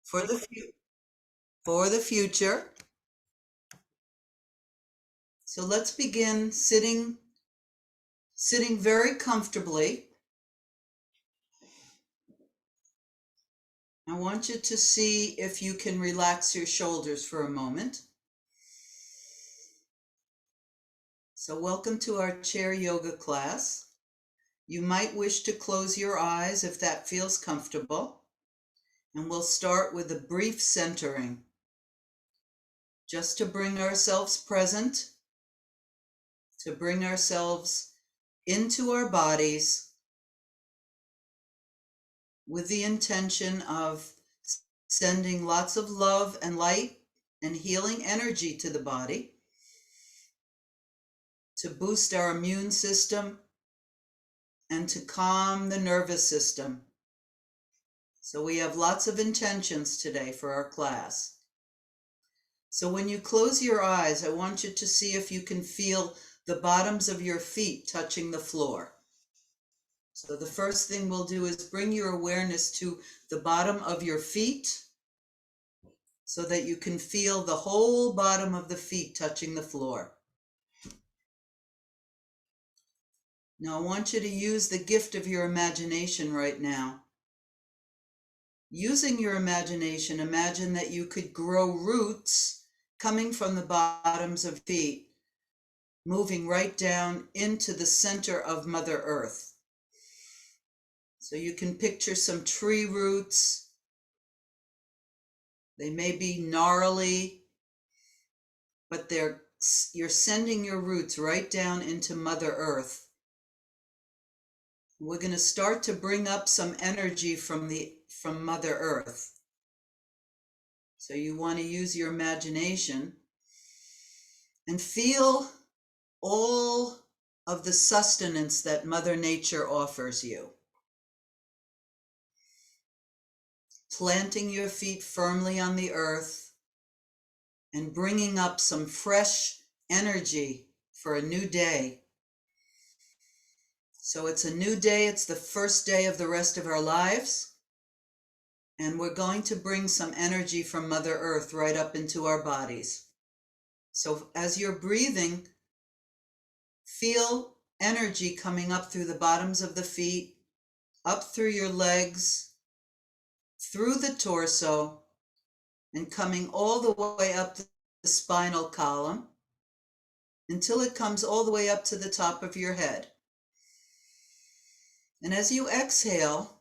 for the for the future. So let's begin sitting very comfortably. I want you to see if you can relax your shoulders for a moment. So welcome to our chair yoga class. You might wish to close your eyes if that feels comfortable. And we'll start with a brief centering, just to bring ourselves present, to bring ourselves into our bodies with the intention of sending lots of love and light and healing energy to the body, to boost our immune system and to calm the nervous system. So we have lots of intentions today for our class. So when you close your eyes, I want you to see if you can feel the bottoms of your feet touching the floor. So the first thing we'll do is bring your awareness to the bottom of your feet so that you can feel the whole bottom of the feet touching the floor. Now I want you to use the gift of your imagination right now. Using your imagination, imagine that you could grow roots coming from the bottoms of feet, moving right down into the center of Mother Earth. So you can picture some tree roots. They may be gnarly, but you're sending your roots right down into Mother Earth. We're going to start to bring up some energy from Mother Earth. So you want to use your imagination and feel all of the sustenance that Mother Nature offers you. Planting your feet firmly on the earth and bringing up some fresh energy for a new day. So it's a new day, it's the first day of the rest of our lives, and we're going to bring some energy from Mother Earth right up into our bodies. So as you're breathing, feel energy coming up through the bottoms of the feet, up through your legs, through the torso, and coming all the way up the spinal column until it comes all the way up to the top of your head. And as you exhale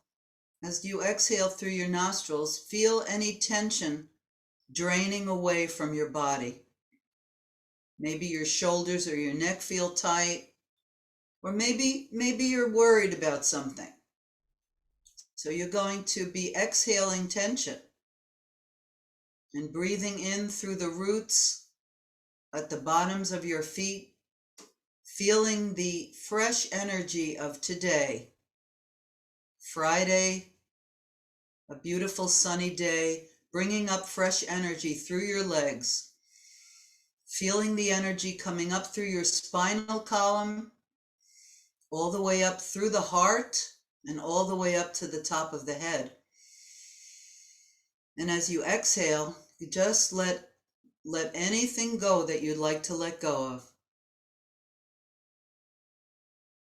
through your nostrils, feel any tension draining away from your body. Maybe your shoulders or your neck feel tight, or maybe you're worried about something. So you're going to be exhaling tension and breathing in through the roots at the bottoms of your feet, feeling the fresh energy of today, Friday, a beautiful sunny day, bringing up fresh energy through your legs, feeling the energy coming up through your spinal column, all the way up through the heart, and all the way up to the top of the head. And as you exhale, you just let anything go that you'd like to let go of.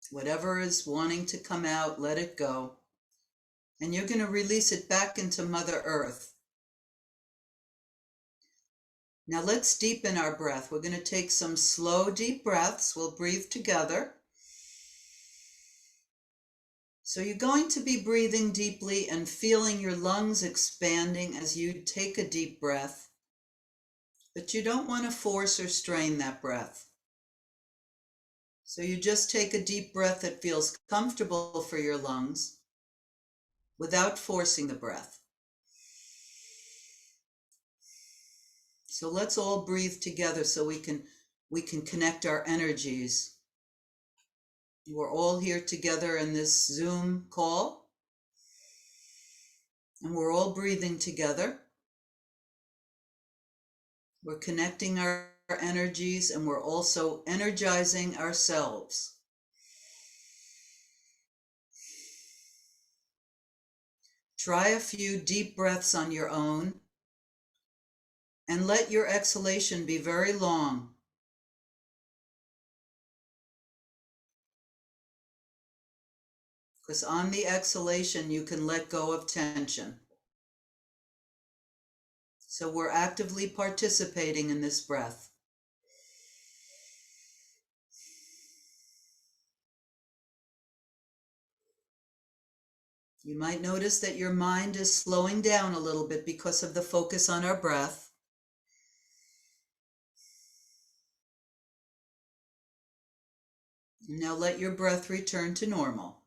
Whatever is wanting to come out, let it go. And you're going to release it back into Mother Earth. Now let's deepen our breath. We're going to take some slow, deep breaths. We'll breathe together. So you're going to be breathing deeply and feeling your lungs expanding as you take a deep breath. But you don't want to force or strain that breath. So you just take a deep breath that feels comfortable for your lungs without forcing the breath. So let's all breathe together so we can connect our energies. We're all here together in this Zoom call, and we're all breathing together. We're connecting our energies, and we're also energizing ourselves. Try a few deep breaths on your own and let your exhalation be very long. Because on the exhalation, you can let go of tension. So we're actively participating in this breath. You might notice that your mind is slowing down a little bit because of the focus on our breath. Now let your breath return to normal.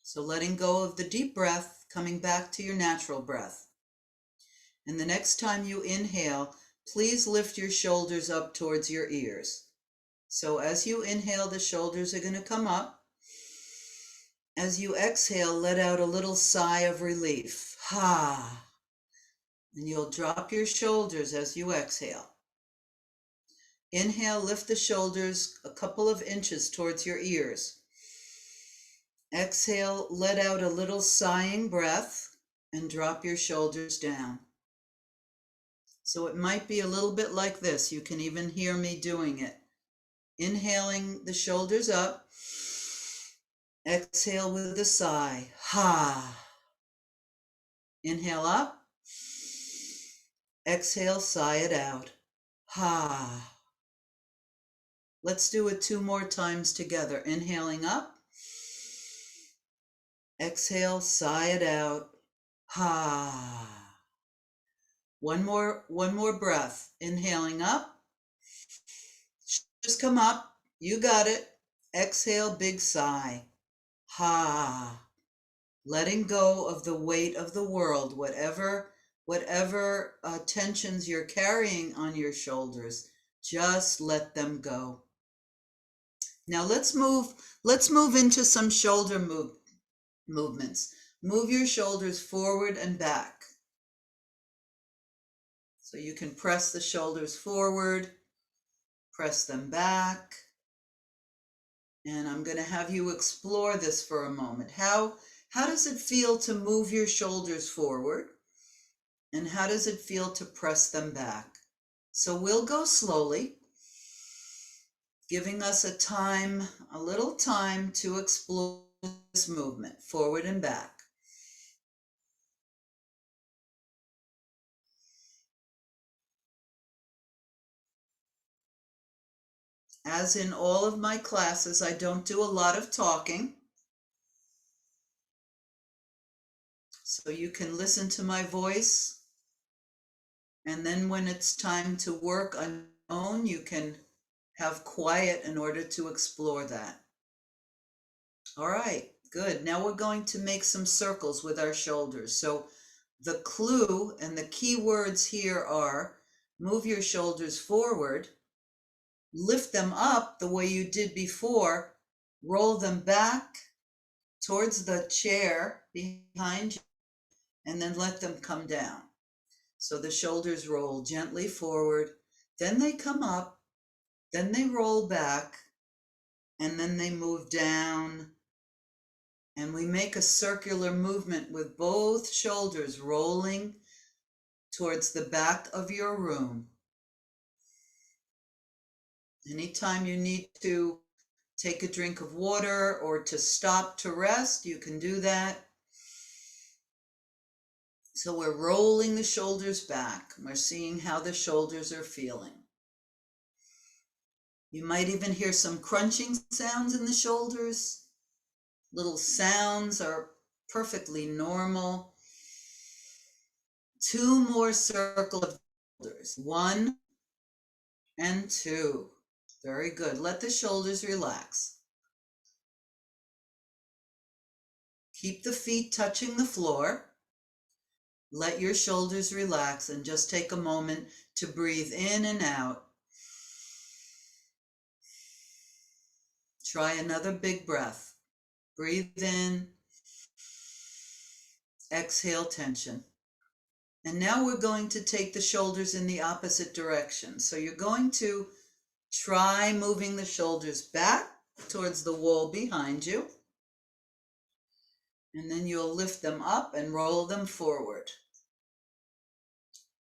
So letting go of the deep breath, coming back to your natural breath. And the next time you inhale, please lift your shoulders up towards your ears. So as you inhale, the shoulders are going to come up. As you exhale, let out a little sigh of relief. Ha! And you'll drop your shoulders as you exhale. Inhale, lift the shoulders a couple of inches towards your ears. Exhale, let out a little sighing breath and drop your shoulders down. So it might be a little bit like this. You can even hear me doing it. Inhaling the shoulders up. Exhale with a sigh. Ha! Inhale up. Exhale, sigh it out. Ha! Let's do it 2 more times together. Inhaling up. Exhale, sigh it out. Ha! One more breath. Inhaling up. Just come up. You got it. Exhale, big sigh. Ha! Letting go of the weight of the world, whatever tensions you're carrying on your shoulders, just let them go. Now let's move into some shoulder movements. Move your shoulders forward and back. So you can press the shoulders forward, press them back. And I'm going to have you explore this for a moment. How does it feel to move your shoulders forward? And how does it feel to press them back? So we'll go slowly, giving us a little time to explore this movement, forward and back. As in all of my classes, I don't do a lot of talking. So you can listen to my voice. And then when it's time to work on your own, you can have quiet in order to explore that. All right, good. Now we're going to make some circles with our shoulders. So the clue and the key words here are move your shoulders forward, lift them up the way you did before, roll them back towards the chair behind you, and then let them come down. So the shoulders roll gently forward, then they come up, then they roll back, and then they move down. And we make a circular movement with both shoulders rolling towards the back of your room. Anytime you need to take a drink of water or to stop to rest, you can do that. So we're rolling the shoulders back. We're seeing how the shoulders are feeling. You might even hear some crunching sounds in the shoulders. Little sounds are perfectly normal. 2 more circles of shoulders. 1 and 2. Very good. Let the shoulders relax. Keep the feet touching the floor. Let your shoulders relax and just take a moment to breathe in and out. Try another big breath. Breathe in. Exhale tension. And now we're going to take the shoulders in the opposite direction. So you're going to try moving the shoulders back towards the wall behind you. And then you'll lift them up and roll them forward.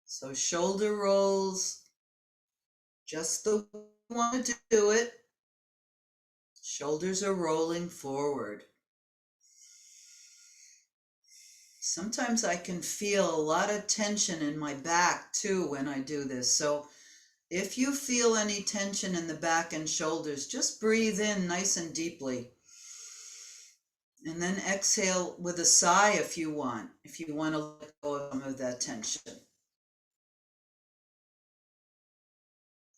So shoulder rolls, just the way you want to do it. Shoulders are rolling forward. Sometimes I can feel a lot of tension in my back too when I do this. So if you feel any tension in the back and shoulders, just breathe in nice and deeply. And then exhale with a sigh if you want to let go of some of that tension.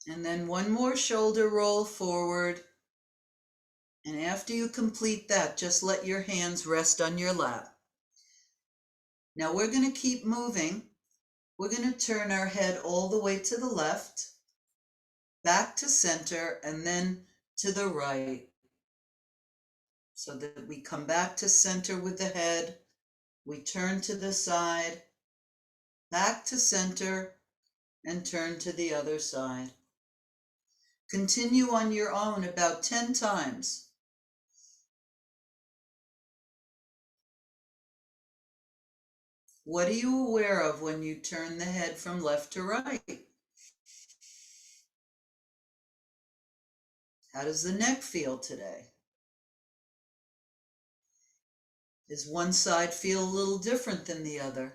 And then one more shoulder roll forward. And after you complete that, just let your hands rest on your lap. Now we're going to keep moving. We're going to turn our head all the way to the left, back to center, and then to the right. So that we come back to center with the head. We turn to the side, back to center, and turn to the other side. Continue on your own about 10 times. What are you aware of when you turn the head from left to right? How does the neck feel today? Does one side feel a little different than the other?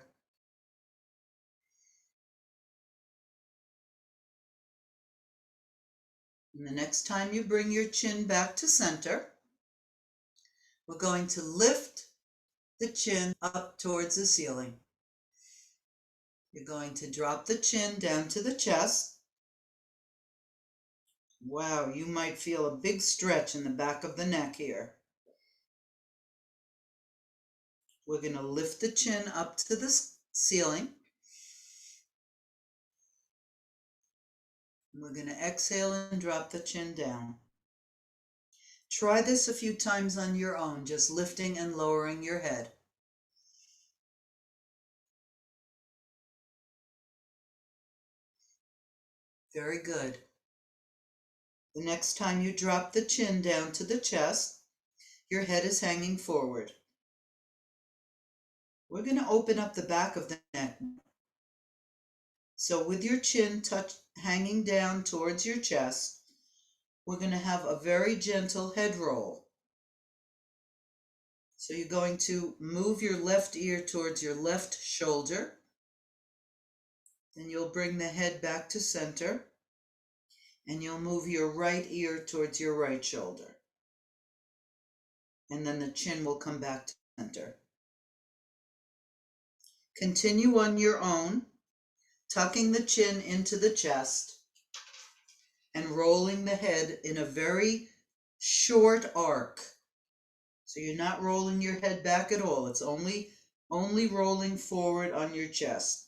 And the next time you bring your chin back to center, we're going to lift the chin up towards the ceiling. You're going to drop the chin down to the chest. Wow, you might feel a big stretch in the back of the neck here. We're going to lift the chin up to the ceiling. We're going to exhale and drop the chin down. Try this a few times on your own, just lifting and lowering your head. Very good. The next time you drop the chin down to the chest, your head is hanging forward. We're going to open up the back of the neck. So with your chin hanging down towards your chest, we're going to have a very gentle head roll. So you're going to move your left ear towards your left shoulder. Then you'll bring the head back to center. And you'll move your right ear towards your right shoulder. And then the chin will come back to center. Continue on your own, tucking the chin into the chest and rolling the head in a very short arc. So you're not rolling your head back at all. It's only rolling forward on your chest.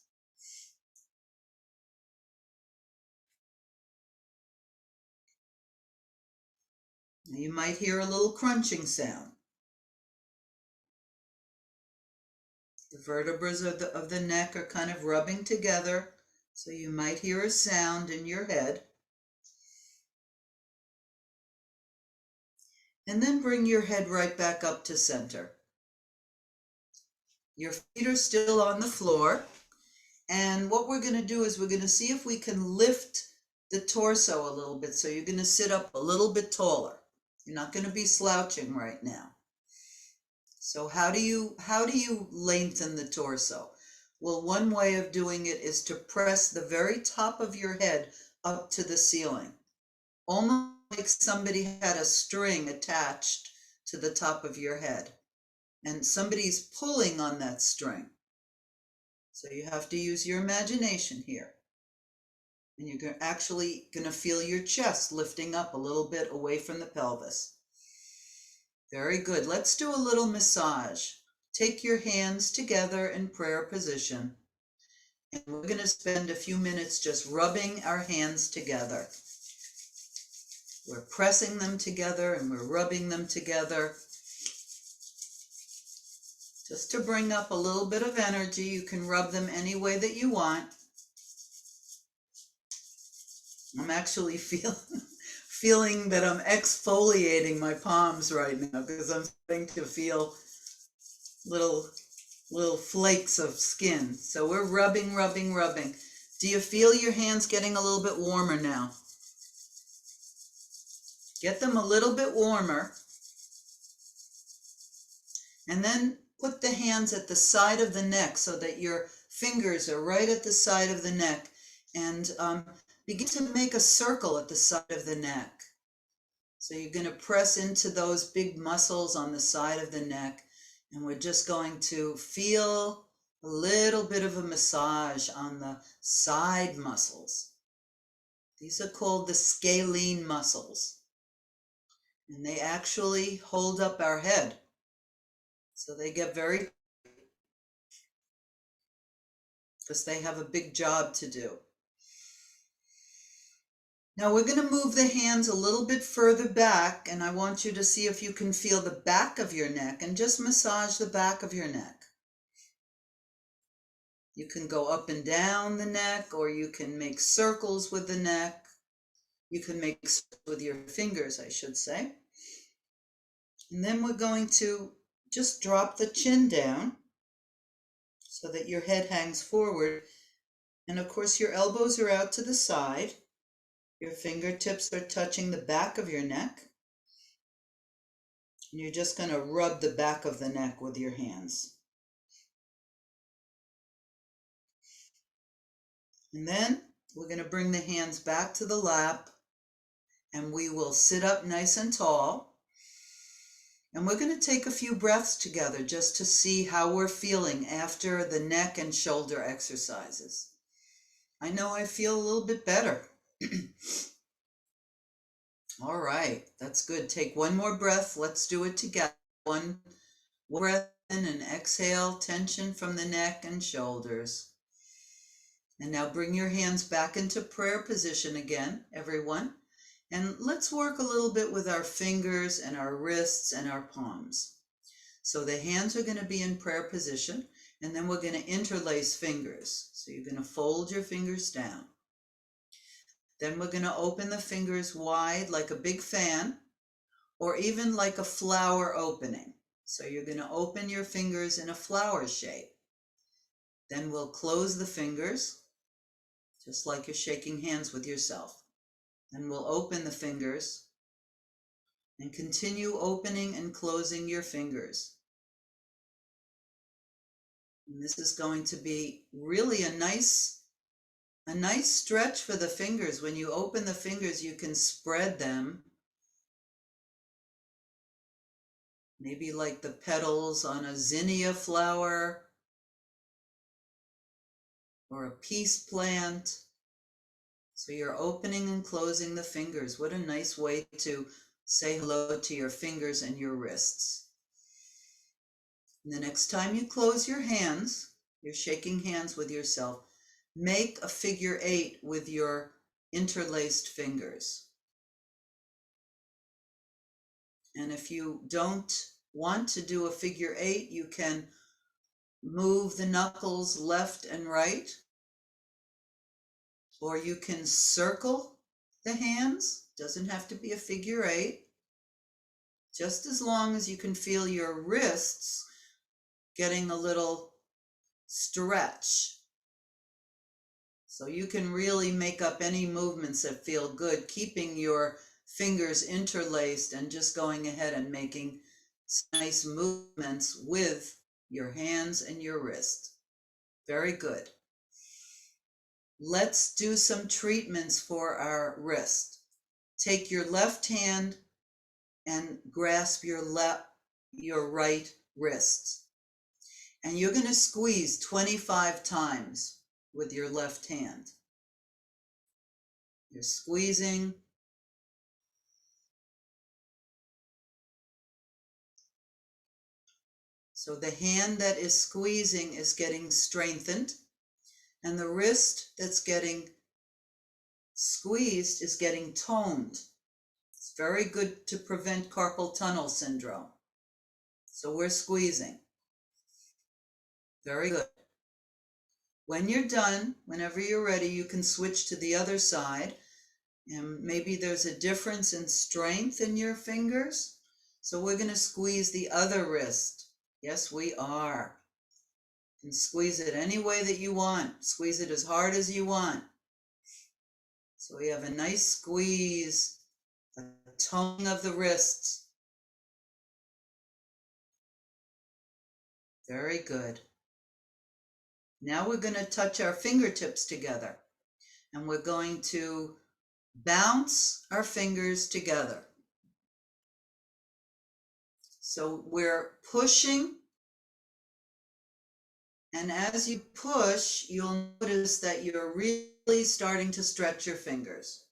Now you might hear a little crunching sound. The vertebrae of the neck are kind of rubbing together, so you might hear a sound in your head. And then bring your head right back up to center. Your feet are still on the floor. And what we're going to do is we're going to see if we can lift the torso a little bit. So you're going to sit up a little bit taller. You're not going to be slouching right now. So how do you lengthen the torso? Well, one way of doing it is to press the very top of your head up to the ceiling. Almost like somebody had a string attached to the top of your head. And somebody's pulling on that string. So you have to use your imagination here. And you're actually going to feel your chest lifting up a little bit away from the pelvis. Very good. Let's do a little massage. Take your hands together in prayer position. And we're going to spend a few minutes just rubbing our hands together. We're pressing them together and we're rubbing them together. Just to bring up a little bit of energy. You can rub them any way that you want. I'm actually feeling that I'm exfoliating my palms right now because I'm starting to feel little flakes of skin. So we're rubbing, rubbing, rubbing. Do you feel your hands getting a little bit warmer now? Get them a little bit warmer. And then put the hands at the side of the neck so that your fingers are right at the side of the neck. And begin to make a circle at the side of the neck. So you're going to press into those big muscles on the side of the neck. And we're just going to feel a little bit of a massage on the side muscles. These are called the scalene muscles. And they actually hold up our head. So they get very, because they have a big job to do. Now we're going to move the hands a little bit further back, and I want you to see if you can feel the back of your neck and just massage the back of your neck. You can go up and down the neck, or you can make circles with the neck. You can make circles with your fingers, I should say. And then we're going to just drop the chin down so that your head hangs forward. And of course your elbows are out to the side. Your fingertips are touching the back of your neck. And you're just going to rub the back of the neck with your hands. And then we're going to bring the hands back to the lap, and we will sit up nice and tall. And we're going to take a few breaths together just to see how we're feeling after the neck and shoulder exercises. I know I feel a little bit better. All right, that's good. Take one more breath. Let's do it together. One breath in and exhale, tension from the neck and shoulders. And now bring your hands back into prayer position again, everyone. And let's work a little bit with our fingers and our wrists and our palms. So the hands are going to be in prayer position, and then we're going to interlace fingers. So you're going to fold your fingers down. Then we're going to open the fingers wide like a big fan, or even like a flower opening. So you're going to open your fingers in a flower shape. Then we'll close the fingers, just like you're shaking hands with yourself. Then we'll open the fingers and continue opening and closing your fingers. And this is going to be really a nice stretch for the fingers. When you open the fingers, you can spread them. Maybe like the petals on a zinnia flower or a peace plant. So you're opening and closing the fingers. What a nice way to say hello to your fingers and your wrists. And the next time you close your hands, you're shaking hands with yourself, make a figure 8 with your interlaced fingers. And if you don't want to do a figure 8, you can move the knuckles left and right. Or you can circle the hands. Doesn't have to be a figure 8. Just as long as you can feel your wrists getting a little stretch. So you can really make up any movements that feel good, keeping your fingers interlaced and just going ahead and making nice movements with your hands and your wrist. Very good. Let's do some treatments for our wrist. Take your left hand and grasp your right wrist. And you're going to squeeze 25 times with your left hand. You're squeezing. So the hand that is squeezing is getting strengthened, and the wrist that's getting squeezed is getting toned. It's very good to prevent carpal tunnel syndrome. So we're squeezing. Very good. When you're done, whenever you're ready, you can switch to the other side. And maybe there's a difference in strength in your fingers. So we're going to squeeze the other wrist Yes, we are. You can squeeze it any way that you want. Squeeze it as hard as you want. So we have a nice squeeze, a toning of the wrists. Very good. Now we're going to touch our fingertips together, and we're going to bounce our fingers together. So we're pushing, and as you push, you'll notice that you're really starting to stretch your fingers.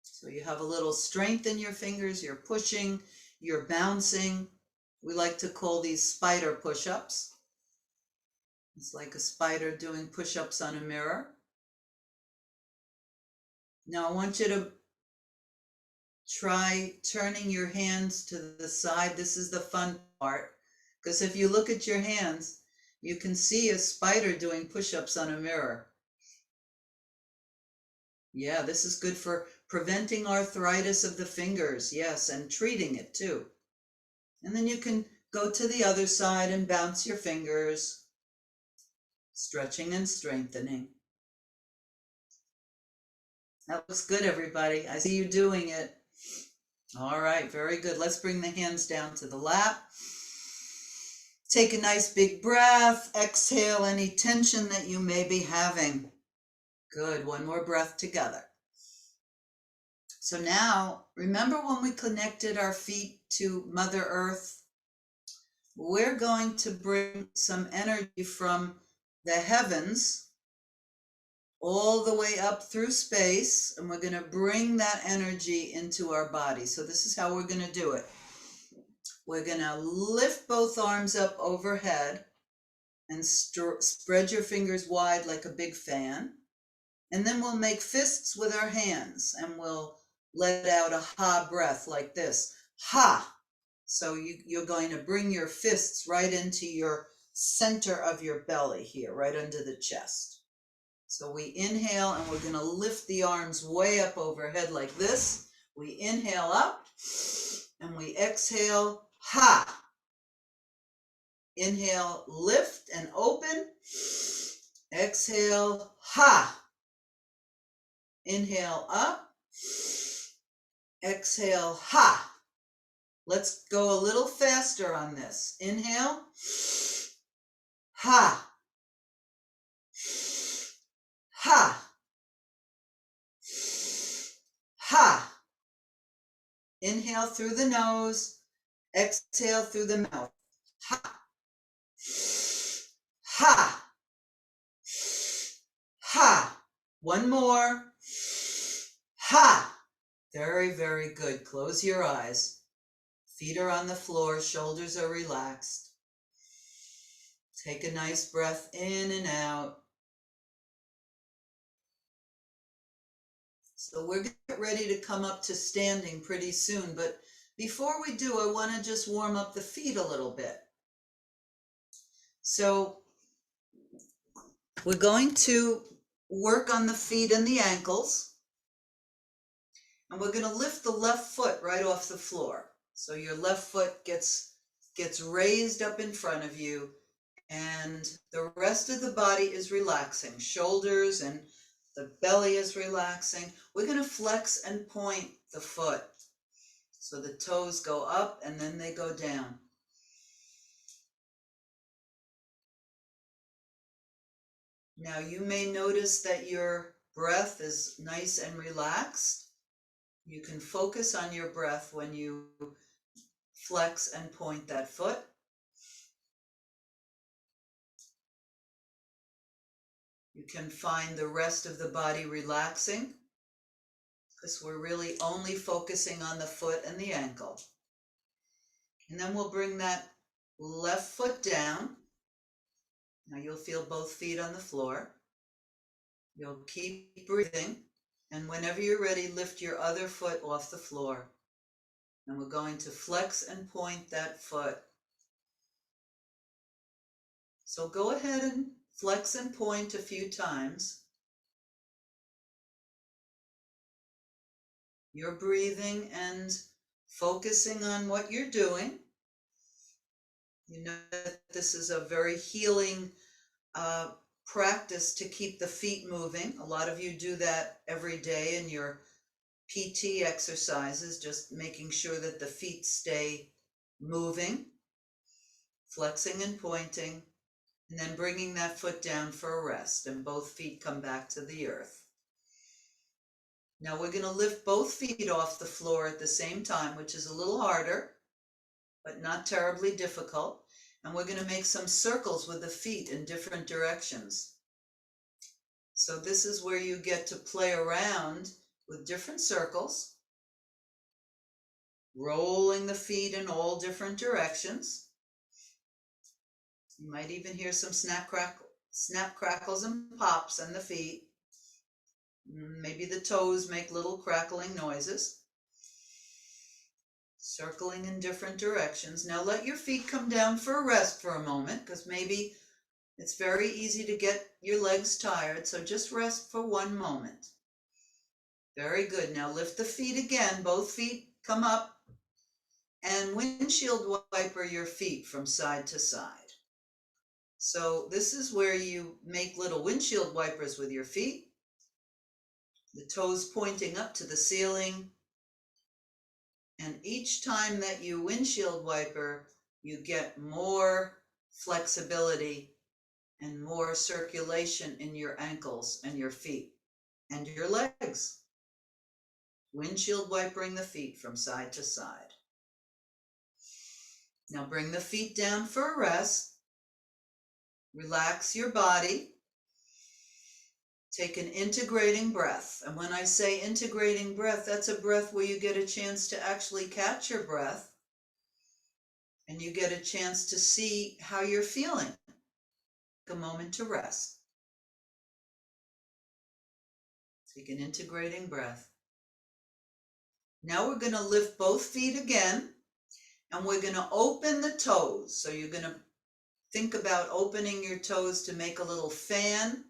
So you have a little strength in your fingers, you're pushing, you're bouncing. We like to call these spider push-ups. It's like a spider doing push-ups on a mirror. Now I want you to try turning your hands to the side. This is the fun part, because if you look at your hands, you can see a spider doing push-ups on a mirror. Yeah, this is good for preventing arthritis of the fingers, yes, and treating it too. And then you can go to the other side and bounce your fingers, stretching and strengthening. That looks good, everybody. I see you doing it. All right, very good. Let's bring the hands down to the lap. Take a nice big breath. Exhale any tension that you may be having. Good. One more breath together. So now, remember when we connected our feet to Mother Earth? We're going to bring some energy from the heavens all the way up through space, and we're going to bring that energy into our body. So this is how we're going to do it. We're going to lift both arms up overhead and spread your fingers wide like a big fan. And then we'll make fists with our hands, and we'll let out a ha breath like this. Ha! So you're going to bring your fists right into your center of your belly here, right under the chest. So we inhale, and we're going to lift the arms way up overhead like this. We inhale up, and we exhale, ha. Inhale, lift and open. Exhale, ha. Inhale up. Exhale, ha. Let's go a little faster on this. Inhale, ha. Ha. Ha. Inhale through the nose. Exhale through the mouth. Ha. Ha. Ha. One more. Ha. Very, very good. Close your eyes. Feet are on the floor. Shoulders are relaxed. Take a nice breath in and out. So we're going to get ready to come up to standing pretty soon. But before we do, I want to just warm up the feet a little bit. So we're going to work on the feet and the ankles. And we're going to lift the left foot right off the floor. So your left foot gets raised up in front of you, and the rest of the body is relaxing. Shoulders and the belly is relaxing. We're going to flex and point the foot. So the toes go up and then they go down. Now you may notice that your breath is nice and relaxed. You can focus on your breath when you flex and point that foot. You can find the rest of the body relaxing, because we're really only focusing on the foot and the ankle. And then we'll bring that left foot down. Now you'll feel both feet on the floor. You'll keep breathing. And whenever you're ready, lift your other foot off the floor. And we're going to flex and point that foot. So go ahead and flex and point a few times. You're breathing and focusing on what you're doing. You know that this is a very healing uh, practice to keep the feet moving. A lot of you do that every day in your PT exercises, just making sure that the feet stay moving, flexing and pointing, and then bringing that foot down for a rest, and both feet come back to the earth. Now we're going to lift both feet off the floor at the same time, which is a little harder, but not terribly difficult. And we're going to make some circles with the feet in different directions. So this is where you get to play around with different circles, rolling the feet in all different directions. You might even hear some snap, crackles, and pops in the feet. Maybe the toes make little crackling noises. Circling in different directions. Now let your feet come down for a rest for a moment, because maybe it's very easy to get your legs tired, so just rest for one moment. Very good. Now lift the feet again. Both feet come up, and windshield wiper your feet from side to side. So this is where you make little windshield wipers with your feet, the toes pointing up to the ceiling. And each time that you windshield wiper, you get more flexibility and more circulation in your ankles and your feet and your legs. Windshield wipering the feet from side to side. Now bring the feet down for a rest. Relax your body. Take an integrating breath. And when I say integrating breath, that's a breath where you get a chance to actually catch your breath and you get a chance to see how you're feeling. Take a moment to rest. Take an integrating breath. Now we're going to lift both feet again, and we're going to open the toes. So you're going to think about opening your toes to make a little fan,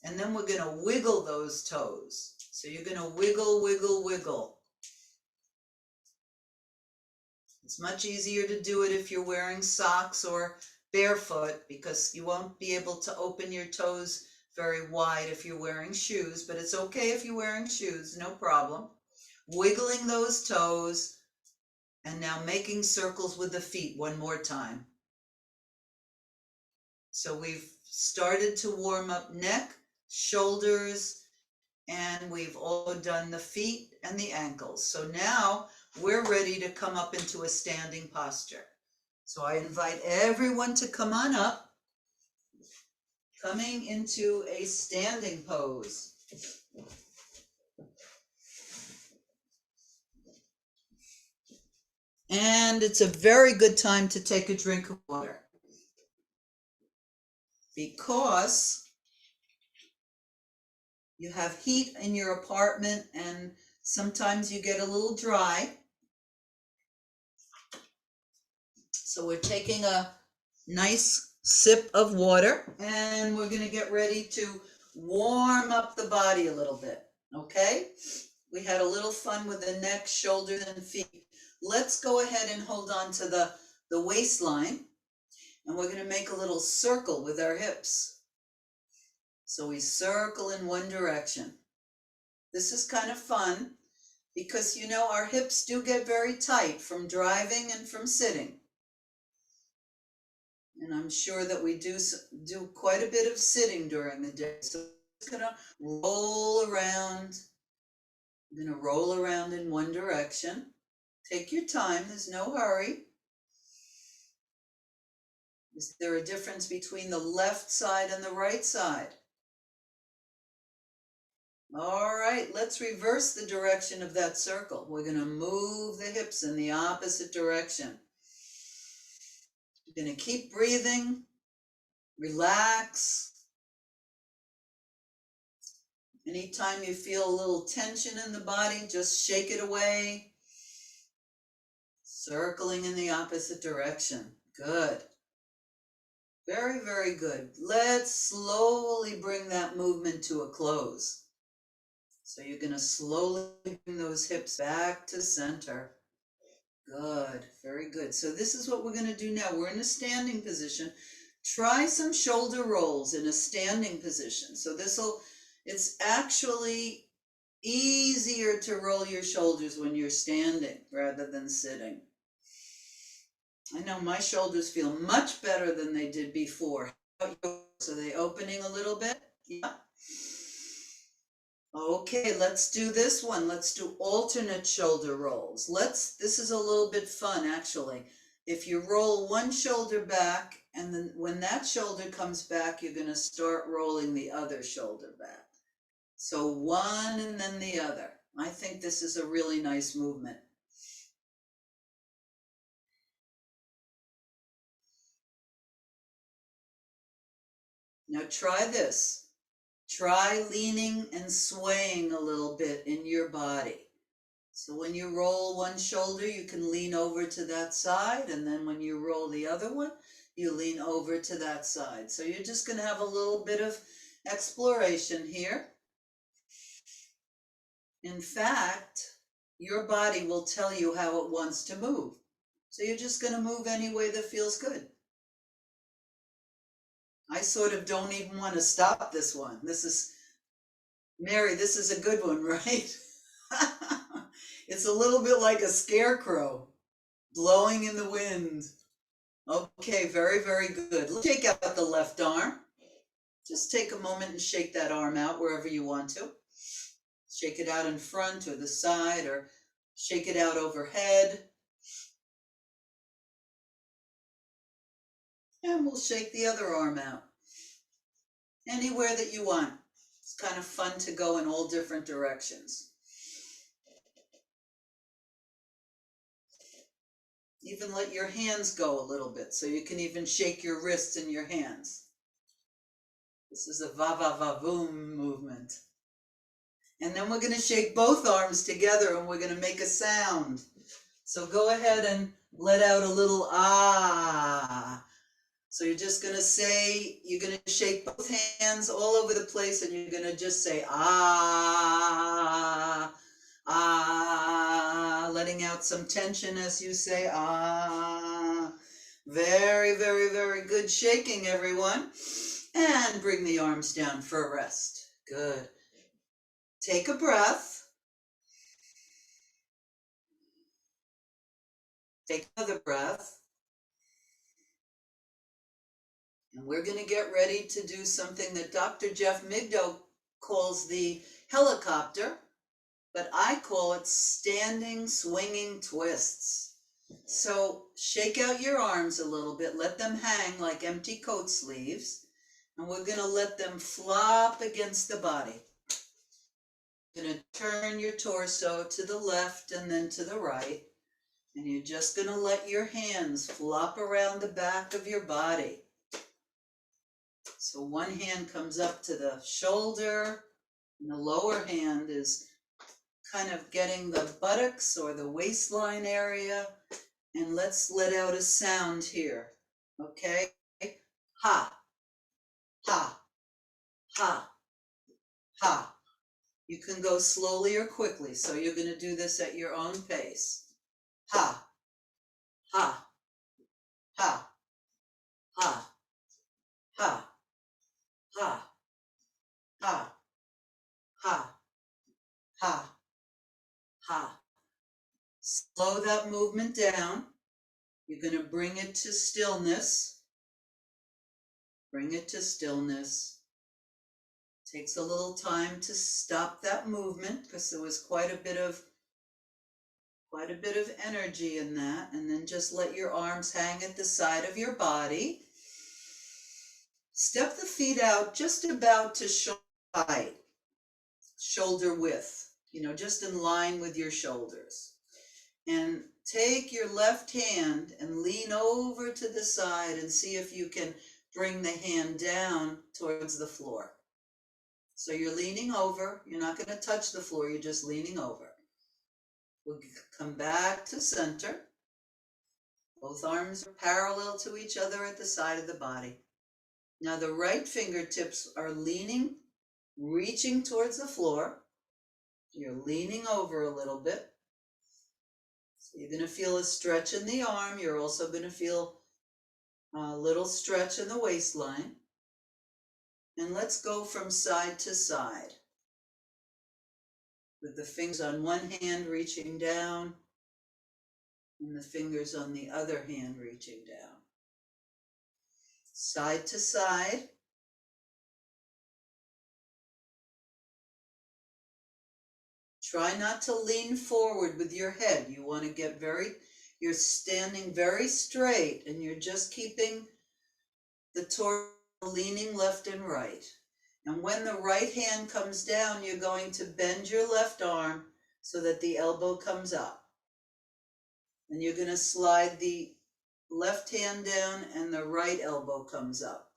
and then we're going to wiggle those toes. So you're going to wiggle, wiggle, wiggle. It's much easier to do it if you're wearing socks or barefoot, because you won't be able to open your toes very wide if you're wearing shoes, but it's okay if you're wearing shoes, no problem. Wiggling those toes, and now making circles with the feet one more time. So we've started to warm up neck, shoulders, and we've all done the feet and the ankles. So now we're ready to come up into a standing posture. So I invite everyone to come on up, coming into a standing pose. And it's a very good time to take a drink of water, because you have heat in your apartment and sometimes you get a little dry. So we're taking a nice sip of water, and we're going to get ready to warm up the body a little bit. Okay? We had a little fun with the neck, shoulders, and feet. Let's go ahead and hold on to the waistline, and we're going to make a little circle with our hips. So we circle in one direction. This is kind of fun because, you know, our hips do get very tight from driving and from sitting. And I'm sure that we do quite a bit of sitting during the day. So I'm just going to roll around. I'm going to roll around in one direction. Take your time. There's no hurry. Is there a difference between the left side and the right side? All right, let's reverse the direction of that circle. We're going to move the hips in the opposite direction. You're going to keep breathing, relax. Anytime you feel a little tension in the body, just shake it away. Circling in the opposite direction. Good. Very, very good. Let's slowly bring that movement to a close. So you're going to slowly bring those hips back to center. Good, very good. So this is what we're going to do now. We're in a standing position. Try some shoulder rolls in a standing position. So it's actually easier to roll your shoulders when you're standing rather than sitting. I know my shoulders feel much better than they did before. How about yours? Are they opening a little bit? Yeah. Okay, let's do this one. Let's do alternate shoulder rolls. This is a little bit fun actually. If you roll one shoulder back, and then when that shoulder comes back, you're going to start rolling the other shoulder back. So one and then the other. I think this is a really nice movement. Now try this. Try leaning and swaying a little bit in your body. So when you roll one shoulder, you can lean over to that side, and then when you roll the other one, you lean over to that side. So you're just going to have a little bit of exploration here. In fact, your body will tell you how it wants to move. So you're just going to move any way that feels good. I sort of don't even want to stop this one. Mary, this is a good one, right? It's a little bit like a scarecrow blowing in the wind. Okay, very, very good. Let's shake out the left arm. Just take a moment and shake that arm out wherever you want to. Shake it out in front or the side, or shake it out overhead. And we'll shake the other arm out. Anywhere that you want. It's kind of fun to go in all different directions. Even let your hands go a little bit, so you can even shake your wrists and your hands. This is a va-va-va-voom movement. And then we're going to shake both arms together and we're going to make a sound. So go ahead and let out a little ah. So you're just going to say, you're going to shake both hands all over the place and you're going to just say ah, ah, letting out some tension as you say ah. Very, very, very good shaking, everyone. And bring the arms down for a rest. Good. Take a breath. Take another breath. And we're going to get ready to do something that Dr. Jeff Migdo calls the helicopter, but I call it standing swinging twists. So shake out your arms a little bit, let them hang like empty coat sleeves, and we're going to let them flop against the body. You're going to turn your torso to the left and then to the right, and you're just going to let your hands flop around the back of your body. So one hand comes up to the shoulder, and the lower hand is kind of getting the buttocks or the waistline area. And let's let out a sound here. Okay? Ha, ha, ha, ha. You can go slowly or quickly, so you're going to do this at your own pace. Ha, ha, ha, ha, ha, ha, ha, ha, ha, ha. Slow that movement down. You're going to bring it to stillness. Bring it to stillness. Takes a little time to stop that movement because there was quite a bit of energy in that. And then just let your arms hang at the side of your body. Step the feet out just about to shoulder height, shoulder width, just in line with your shoulders. And take your left hand and lean over to the side and see if you can bring the hand down towards the floor. So you're leaning over, you're not going to touch the floor, you're just leaning over. We'll come back to center. Both arms are parallel to each other at the side of the body. Now the right fingertips are leaning, reaching towards the floor. You're leaning over a little bit. You're going to feel a stretch in the arm. You're also going to feel a little stretch in the waistline. And let's go from side to side, with the fingers on one hand reaching down and the fingers on the other hand reaching down. Side to side. Try not to lean forward with your head. You want to get you're standing very straight, and you're just keeping the torso leaning left and right. And when the right hand comes down, you're going to bend your left arm so that the elbow comes up. And you're going to slide the left hand down and the right elbow comes up,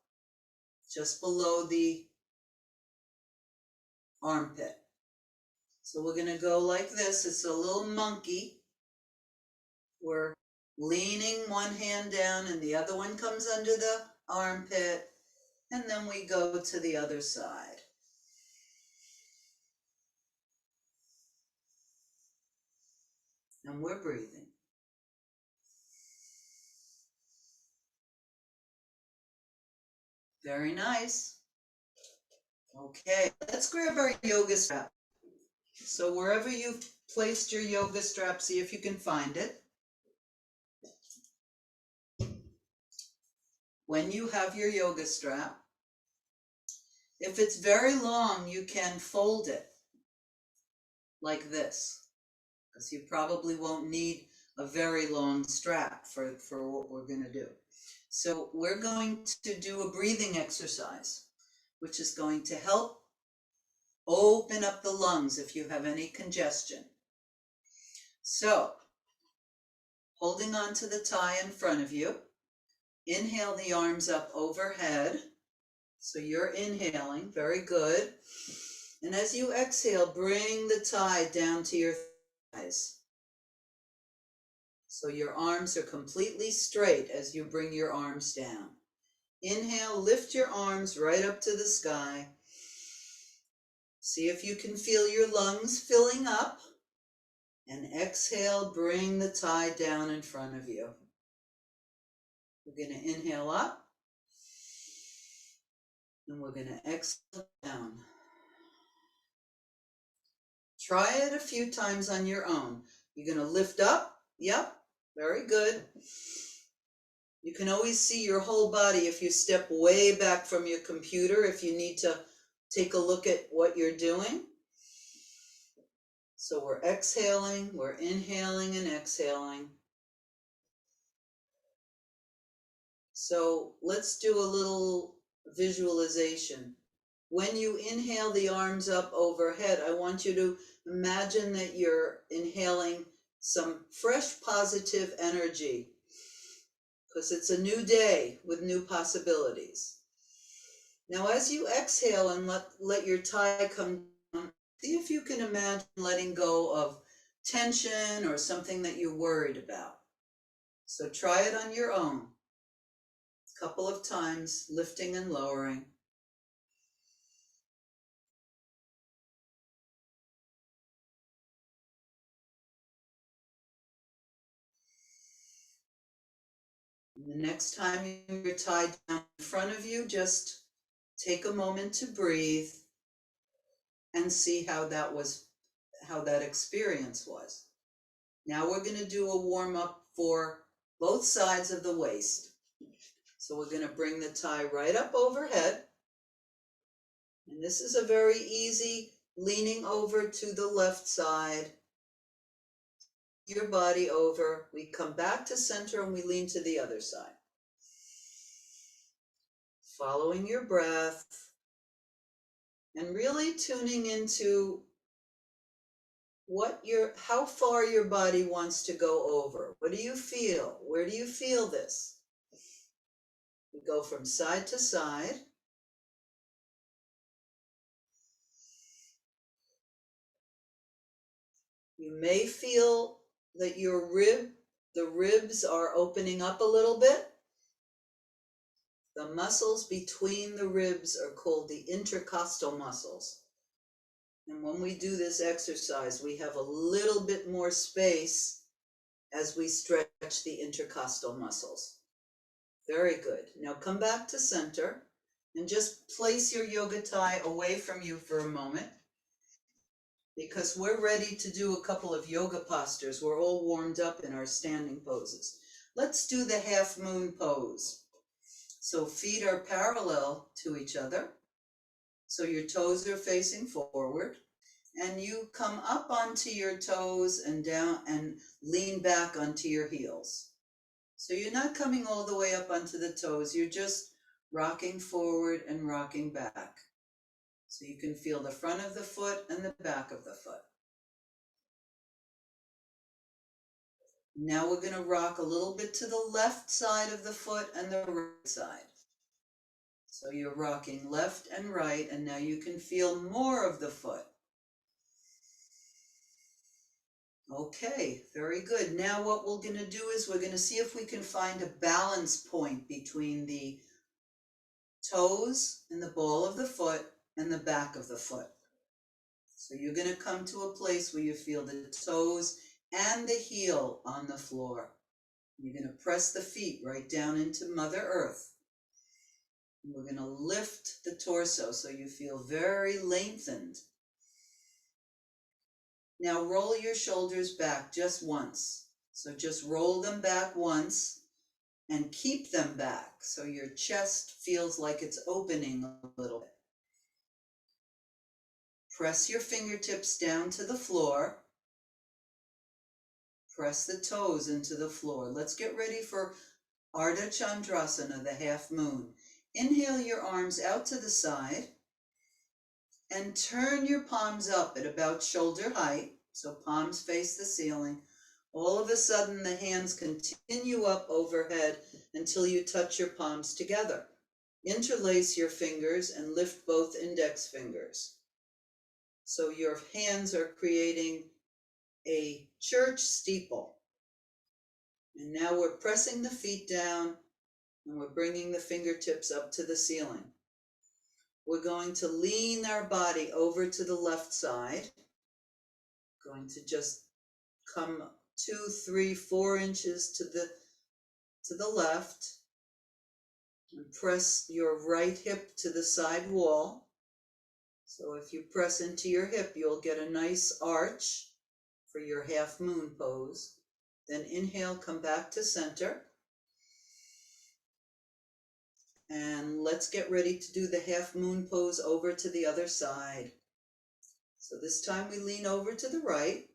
just below the armpit. So we're going to go like this. It's a little monkey. We're leaning one hand down and the other one comes under the armpit, and then we go to the other side. And we're breathing. Very nice. Okay, let's grab our yoga strap. So wherever you've placed your yoga strap, see if you can find it. When you have your yoga strap, if it's very long, you can fold it like this, because you probably won't need a very long strap for what we're going to do. So we're going to do a breathing exercise, which is going to help open up the lungs if you have any congestion. So, holding on to the tie in front of you, inhale the arms up overhead. So you're inhaling, very good. And as you exhale, bring the tie down to your thighs. So your arms are completely straight as you bring your arms down. Inhale, lift your arms right up to the sky. See if you can feel your lungs filling up. And exhale, bring the tie down in front of you. We're going to inhale up. And we're going to exhale down. Try it a few times on your own. You're going to lift up. Yep, very good. You can always see your whole body if you step way back from your computer, if you need to take a look at what you're doing. So we're exhaling, we're inhaling and exhaling. So let's do a little visualization. When you inhale the arms up overhead, I want you to imagine that you're inhaling some fresh positive energy, because it's a new day with new possibilities. Now as you exhale and let your tie come down, see if you can imagine letting go of tension or something that you're worried about. So try it on your own. A couple of times, lifting and lowering. And the next time you're tied down in front of you, just take a moment to breathe and see how that experience was. Now we're going to do a warm-up for both sides of the waist. So we're going to bring the tie right up overhead. And this is a very easy leaning over to the left side. Your body over. We come back to center and we lean to the other side. Following your breath and really tuning into how far your body wants to go over. What do you feel? Where do you feel this? We go from side to side. You may feel that the ribs are opening up a little bit. The muscles between the ribs are called the intercostal muscles. And when we do this exercise, we have a little bit more space as we stretch the intercostal muscles. Very good. Now come back to center and just place your yoga tie away from you for a moment, because we're ready to do a couple of yoga postures. We're all warmed up in our standing poses. Let's do the half moon pose. So feet are parallel to each other. So your toes are facing forward, and you come up onto your toes and down and lean back onto your heels. So you're not coming all the way up onto the toes, you're just rocking forward and rocking back. So you can feel the front of the foot and the back of the foot. Now we're going to rock a little bit to the left side of the foot and the right side. So you're rocking left and right, and now you can feel more of the foot. Okay, very good. Now what we're going to do is we're going to see if we can find a balance point between the toes and the ball of the foot and the back of the foot. So you're going to come to a place where you feel the toes and the heel on the floor. You're going to press the feet right down into Mother Earth. We're going to lift the torso so you feel very lengthened. Now roll your shoulders back just once. So just roll them back once and keep them back so your chest feels like it's opening a little bit. Press your fingertips down to the floor. Press the toes into the floor. Let's get ready for Ardha Chandrasana, the half moon. Inhale your arms out to the side and turn your palms up at about shoulder height, so palms face the ceiling. All of a sudden the hands continue up overhead until you touch your palms together. Interlace your fingers and lift both index fingers. So your hands are creating a church steeple. And now we're pressing the feet down and we're bringing the fingertips up to the ceiling. We're going to lean our body over to the left side. Going to just come 2, 3, 4 inches to the left and press your right hip to the side wall. So if you press into your hip, you'll get a nice arch for your half moon pose. Then inhale, come back to center. And let's get ready to do the half moon pose over to the other side. So this time we lean over to the right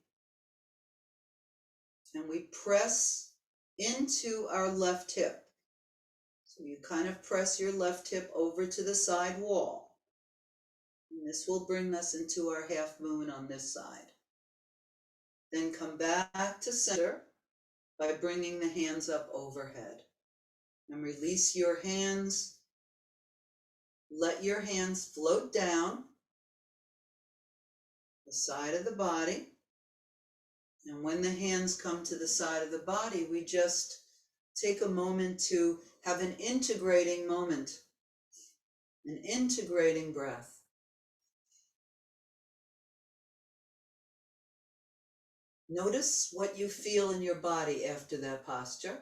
and we press into our left hip. So you kind of press your left hip over to the side wall. And this will bring us into our half moon on this side. Then come back to center by bringing the hands up overhead. And release your hands. Let your hands float down the side of the body. And when the hands come to the side of the body, we just take a moment to have an integrating moment, an integrating breath. Notice what you feel in your body after that posture.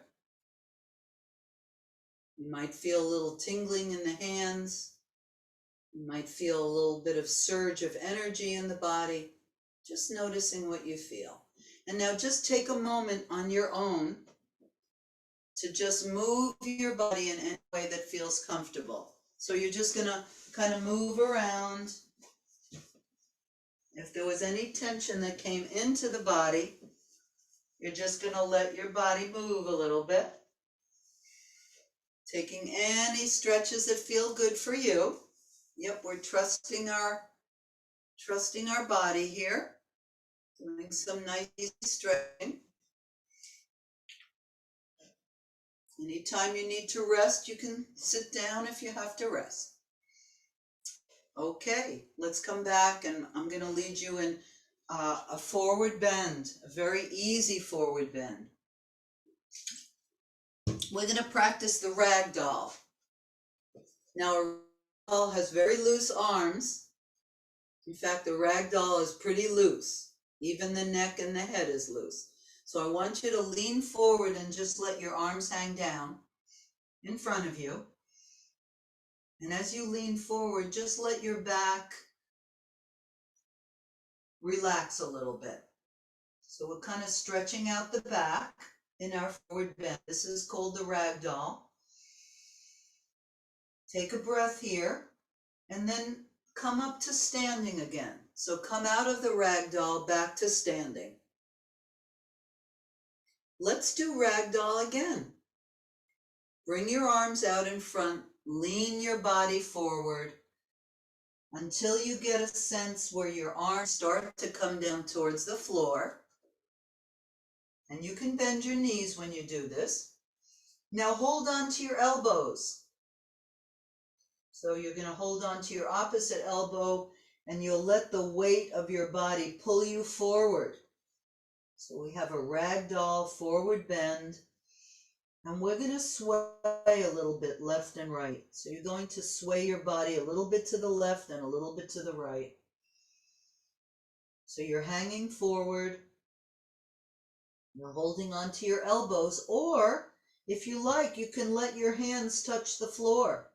You might feel a little tingling in the hands. You might feel a little bit of surge of energy in the body. Just noticing what you feel. And now just take a moment on your own to just move your body in any way that feels comfortable. So you're just going to kind of move around. If there was any tension that came into the body, you're just going to let your body move a little bit. Taking any stretches that feel good for you. Yep, we're trusting our body here. Doing some nice easy stretching. Anytime you need to rest, you can sit down if you have to rest. Okay, let's come back and I'm going to lead you in a forward bend, a very easy forward bend. We're going to practice the ragdoll. Now, a ragdoll has very loose arms. In fact, the ragdoll is pretty loose. Even the neck and the head is loose. So I want you to lean forward and just let your arms hang down in front of you. And as you lean forward, just let your back relax a little bit. So we're kind of stretching out the back in our forward bend. This is called the ragdoll. Take a breath here and then come up to standing again. So come out of the ragdoll back to standing. Let's do ragdoll again. Bring your arms out in front, lean your body forward until you get a sense where your arms start to come down towards the floor. And you can bend your knees when you do this. Now hold on to your elbows. So you're going to hold on to your opposite elbow and you'll let the weight of your body pull you forward. So we have a ragdoll forward bend. And we're going to sway a little bit left and right. So you're going to sway your body a little bit to the left and a little bit to the right. So you're hanging forward. You're holding onto your elbows, or if you like, you can let your hands touch the floor.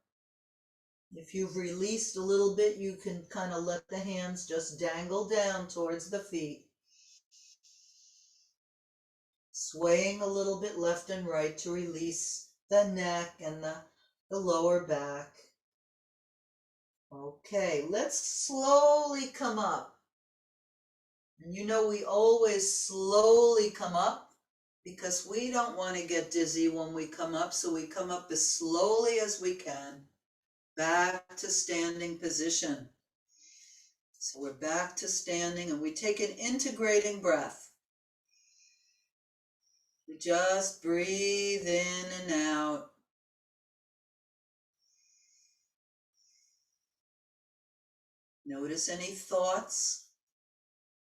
If you've released a little bit, you can kind of let the hands just dangle down towards the feet. Swaying a little bit left and right to release the neck and the lower back. Okay, let's slowly come up. And you know we always slowly come up because we don't want to get dizzy when we come up, so we come up as slowly as we can. Back to standing position. So we're back to standing and we take an integrating breath. We just breathe in and out. Notice any thoughts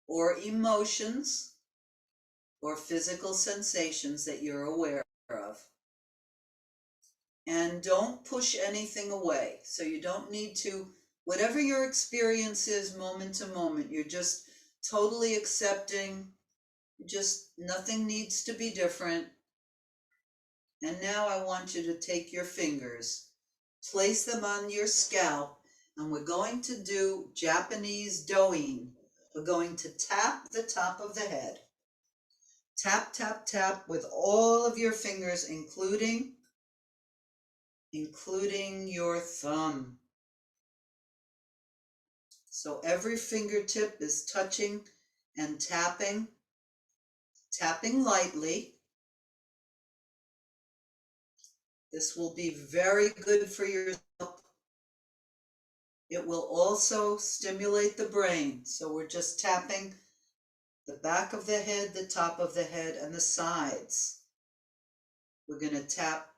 or emotions or physical sensations that you're aware of. And don't push anything away. So you don't need to, whatever your experience is moment to moment, you're just totally accepting, just nothing needs to be different. And now I want you to take your fingers, place them on your scalp, and we're going to do Japanese doin. We're going to tap the top of the head. Tap, tap, tap with all of your fingers, including your thumb. So every fingertip is touching and tapping lightly. This will be very good for your scalp. It will also stimulate the brain. So we're just tapping the back of the head, the top of the head, and the sides. We're going to tap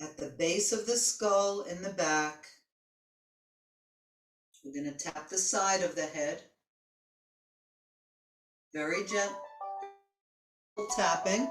at the base of the skull in the back. We're going to tap the side of the head. Very gentle tapping.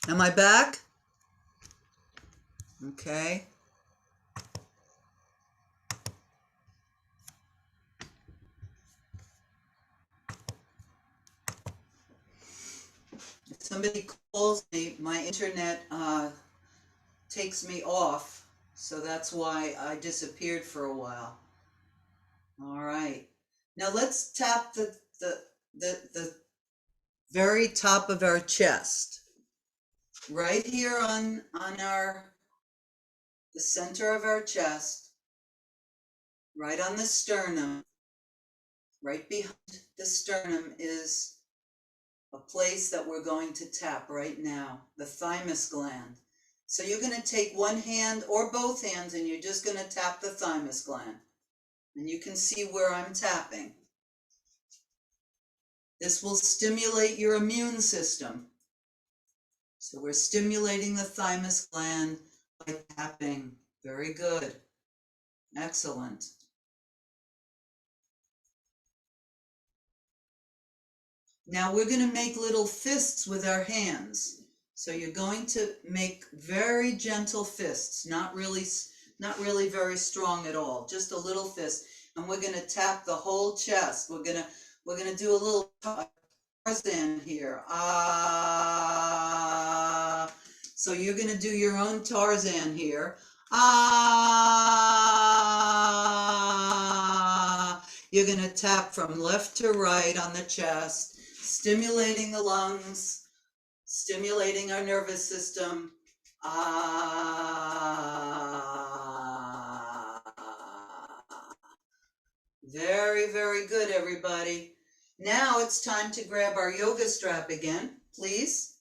Am I back? Okay. If somebody calls me, my internet takes me off, so that's why I disappeared for a while. All right. Now let's tap the very top of our chest. right here on the center of our chest, right on the sternum. Right behind the sternum is a place that we're going to tap right now, the thymus gland. So you're going to take one hand or both hands and you're just going to tap the thymus gland. And you can see where I'm tapping. This will stimulate your immune system. So we're stimulating the thymus gland by tapping. Very good. Excellent. Now we're going to make little fists with our hands. So you're going to make very gentle fists, not really very strong at all, just a little fist. And we're going to tap the whole chest. We're going to do a little Tarzan here. Ah. So you're going to do your own Tarzan here. Ah. You're going to tap from left to right on the chest, stimulating the lungs, stimulating our nervous system. Ah. Very, very good, everybody. Now it's time to grab our yoga strap again. Please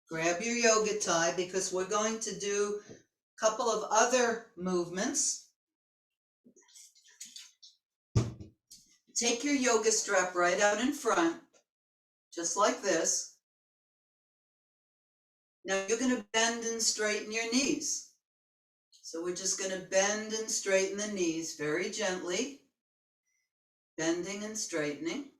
grab your yoga tie because we're going to do a couple of other movements. Take your yoga strap right out in front, just like this. Now you're going to bend and straighten your knees. So we're just going to bend and straighten the knees very gently, bending and straightening.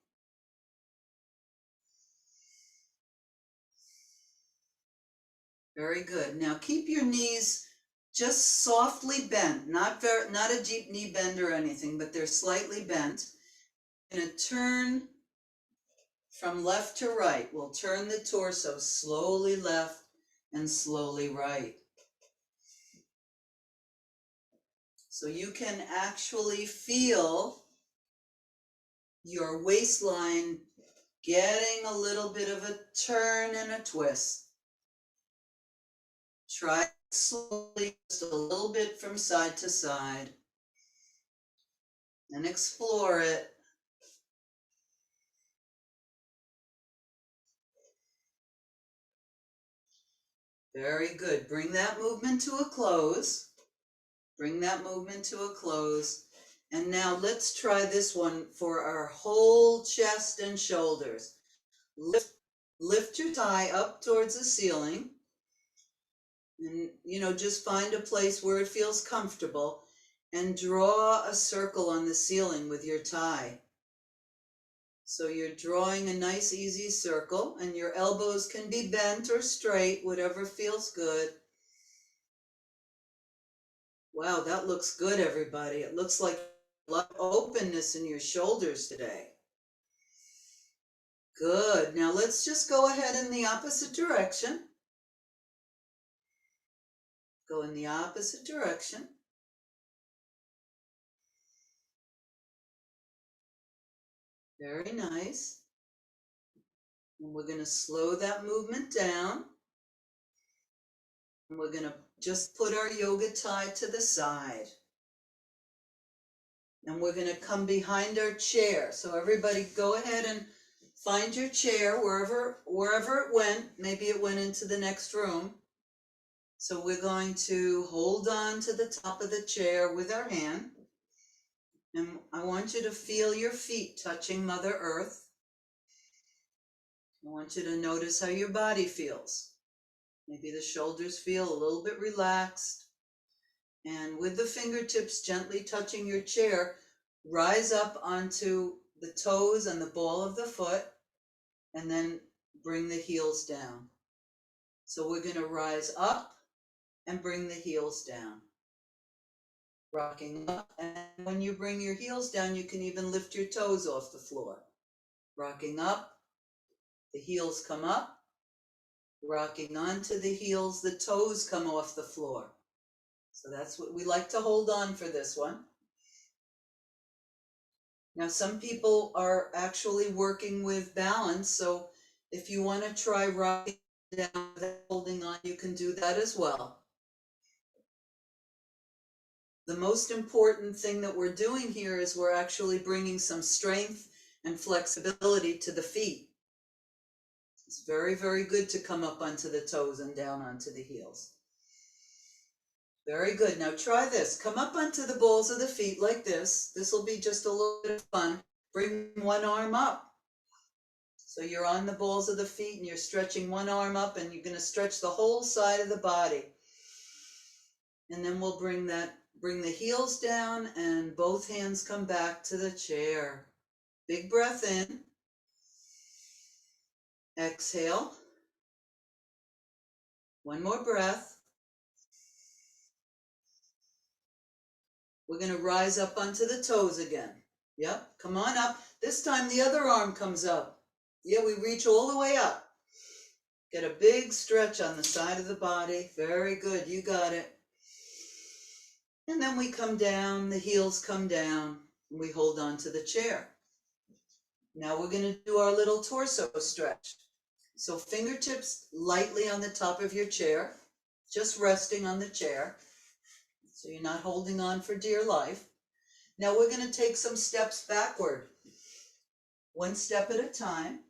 Very good. Now keep your knees just softly bent, not a deep knee bend or anything, but they're slightly bent. We're going to turn from left to right. We'll turn the torso slowly left and slowly right. So you can actually feel your waistline getting a little bit of a turn and a twist. Try slowly, just a little bit from side to side, and explore it. Very good. Bring that movement to a close. Bring that movement to a close. And now let's try this one for our whole chest and shoulders. Lift your thigh up towards the ceiling. And, just find a place where it feels comfortable and draw a circle on the ceiling with your thigh. So you're drawing a nice easy circle, and your elbows can be bent or straight, whatever feels good. Wow, that looks good, everybody. It looks like a lot of openness in your shoulders today. Good. Now let's just go ahead in the opposite direction. Go in the opposite direction. Very nice. And we're going to slow that movement down. And we're going to just put our yoga tie to the side. And we're going to come behind our chair. So everybody go ahead and find your chair wherever it went. Maybe it went into the next room. So we're going to hold on to the top of the chair with our hand. And I want you to feel your feet touching Mother Earth. I want you to notice how your body feels. Maybe the shoulders feel a little bit relaxed. And with the fingertips gently touching your chair, rise up onto the toes and the ball of the foot, and then bring the heels down. So we're going to rise up and bring the heels down. Rocking up, and when you bring your heels down, you can even lift your toes off the floor. Rocking up, the heels come up. Rocking onto the heels, the toes come off the floor. So that's what we like to hold on for this one. Now some people are actually working with balance, so if you want to try rocking down without holding on, you can do that as well. The most important thing that we're doing here is we're actually bringing some strength and flexibility to the feet. It's very, very good to come up onto the toes and down onto the heels. Very good. Now try this. Come up onto the balls of the feet like this. This will be just a little bit of fun. Bring one arm up. So you're on the balls of the feet and you're stretching one arm up, and you're going to stretch the whole side of the body. And then we'll bring the heels down and both hands come back to the chair. Big breath in. Exhale. One more breath. We're going to rise up onto the toes again. Yep, come on up. This time the other arm comes up. Yeah, we reach all the way up. Get a big stretch on the side of the body. Very good, you got it. And then we come down, the heels come down, and we hold on to the chair. Now we're going to do our little torso stretch. So fingertips lightly on the top of your chair, just resting on the chair. So you're not holding on for dear life. Now we're going to take some steps backward, one step at a time.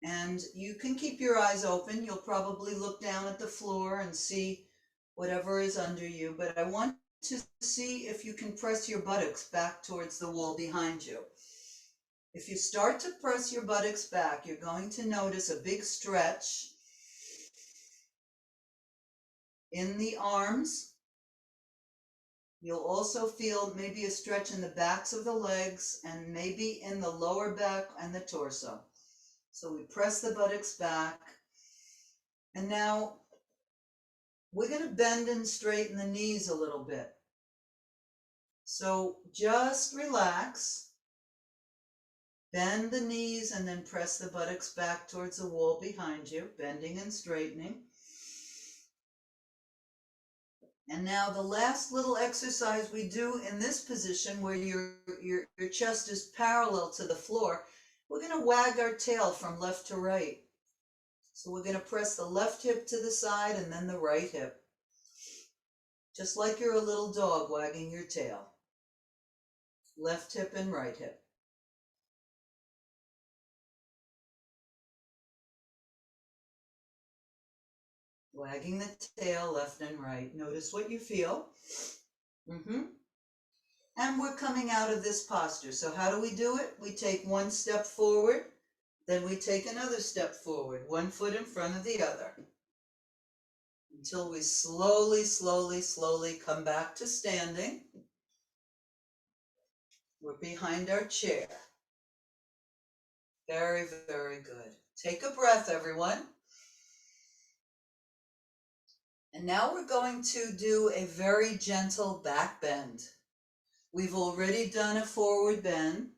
And you can keep your eyes open. You'll probably look down at the floor and see whatever is under you, but I want to see if you can press your buttocks back towards the wall behind you. If you start to press your buttocks back, you're going to notice a big stretch in the arms. You'll also feel maybe a stretch in the backs of the legs and maybe in the lower back and the torso. So we press the buttocks back. And now we're going to bend and straighten the knees a little bit. So just relax, bend the knees, and then press the buttocks back towards the wall behind you, bending and straightening. And now the last little exercise we do in this position, where your chest is parallel to the floor, we're going to wag our tail from left to right. So we're going to press the left hip to the side and then the right hip. Just like you're a little dog wagging your tail. Left hip and right hip. Wagging the tail left and right. Notice what you feel. And we're coming out of this posture. So how do we do it? We take one step forward, then we take another step forward, one foot in front of the other, until we slowly, slowly, slowly come back to standing. We're behind our chair. Very, very good. Take a breath, everyone. And now we're going to do a very gentle back bend. We've already done a forward bend,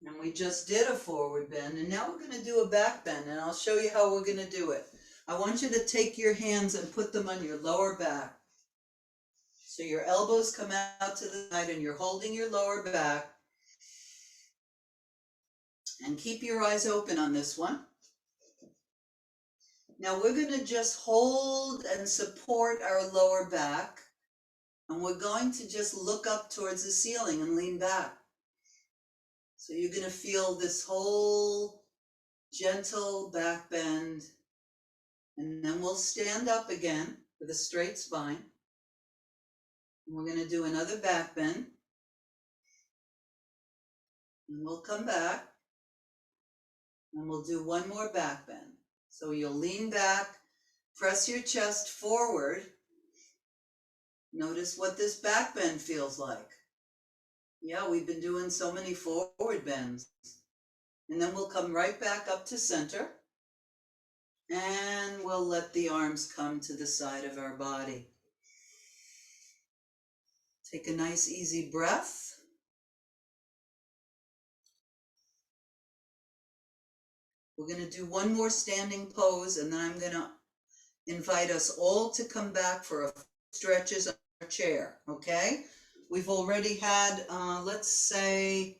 and we just did a forward bend, and now we're going to do a back bend, and I'll show you how we're going to do it. I want you to take your hands and put them on your lower back. So your elbows come out to the side, and you're holding your lower back. And keep your eyes open on this one. Now we're going to just hold and support our lower back, and we're going to just look up towards the ceiling and lean back. So you're going to feel this whole gentle back bend, and then we'll stand up again with a straight spine. And we're going to do another back bend, and we'll come back, and we'll do one more back bend. So you'll lean back, press your chest forward. Notice what this back bend feels like. Yeah, we've been doing so many forward bends. And then we'll come right back up to center. And we'll let the arms come to the side of our body. Take a nice easy breath. We're going to do one more standing pose, and then I'm going to invite us all to come back for a stretches on our chair, okay? We've already had, let's say,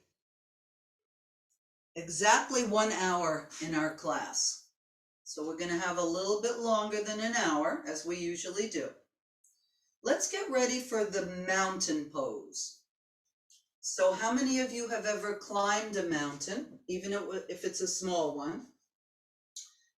exactly 1 hour in our class. So we're going to have a little bit longer than an hour, as we usually do. Let's get ready for the mountain pose. So how many of you have ever climbed a mountain, even if it's a small one?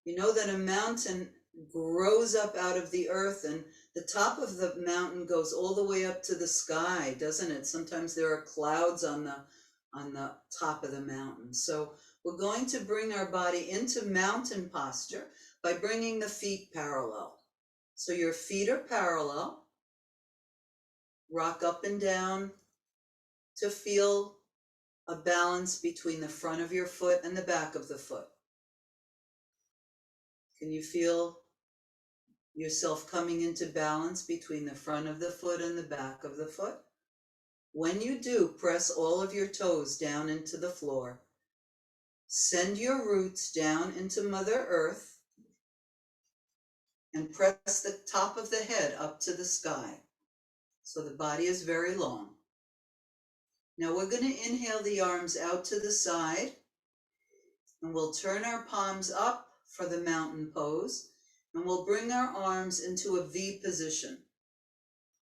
You know that a mountain grows up out of the earth, and the top of the mountain goes all the way up to the sky, doesn't it? Sometimes there are clouds on the top of the mountain. So we're going to bring our body into mountain posture by bringing the feet parallel. So your feet are parallel. Rock up and down to feel a balance between the front of your foot and the back of the foot. Can you feel yourself coming into balance between the front of the foot and the back of the foot? When you do, press all of your toes down into the floor. Send your roots down into Mother Earth and press the top of the head up to the sky. So the body is very long. Now we're going to inhale the arms out to the side, and we'll turn our palms up for the mountain pose, and we'll bring our arms into a V position.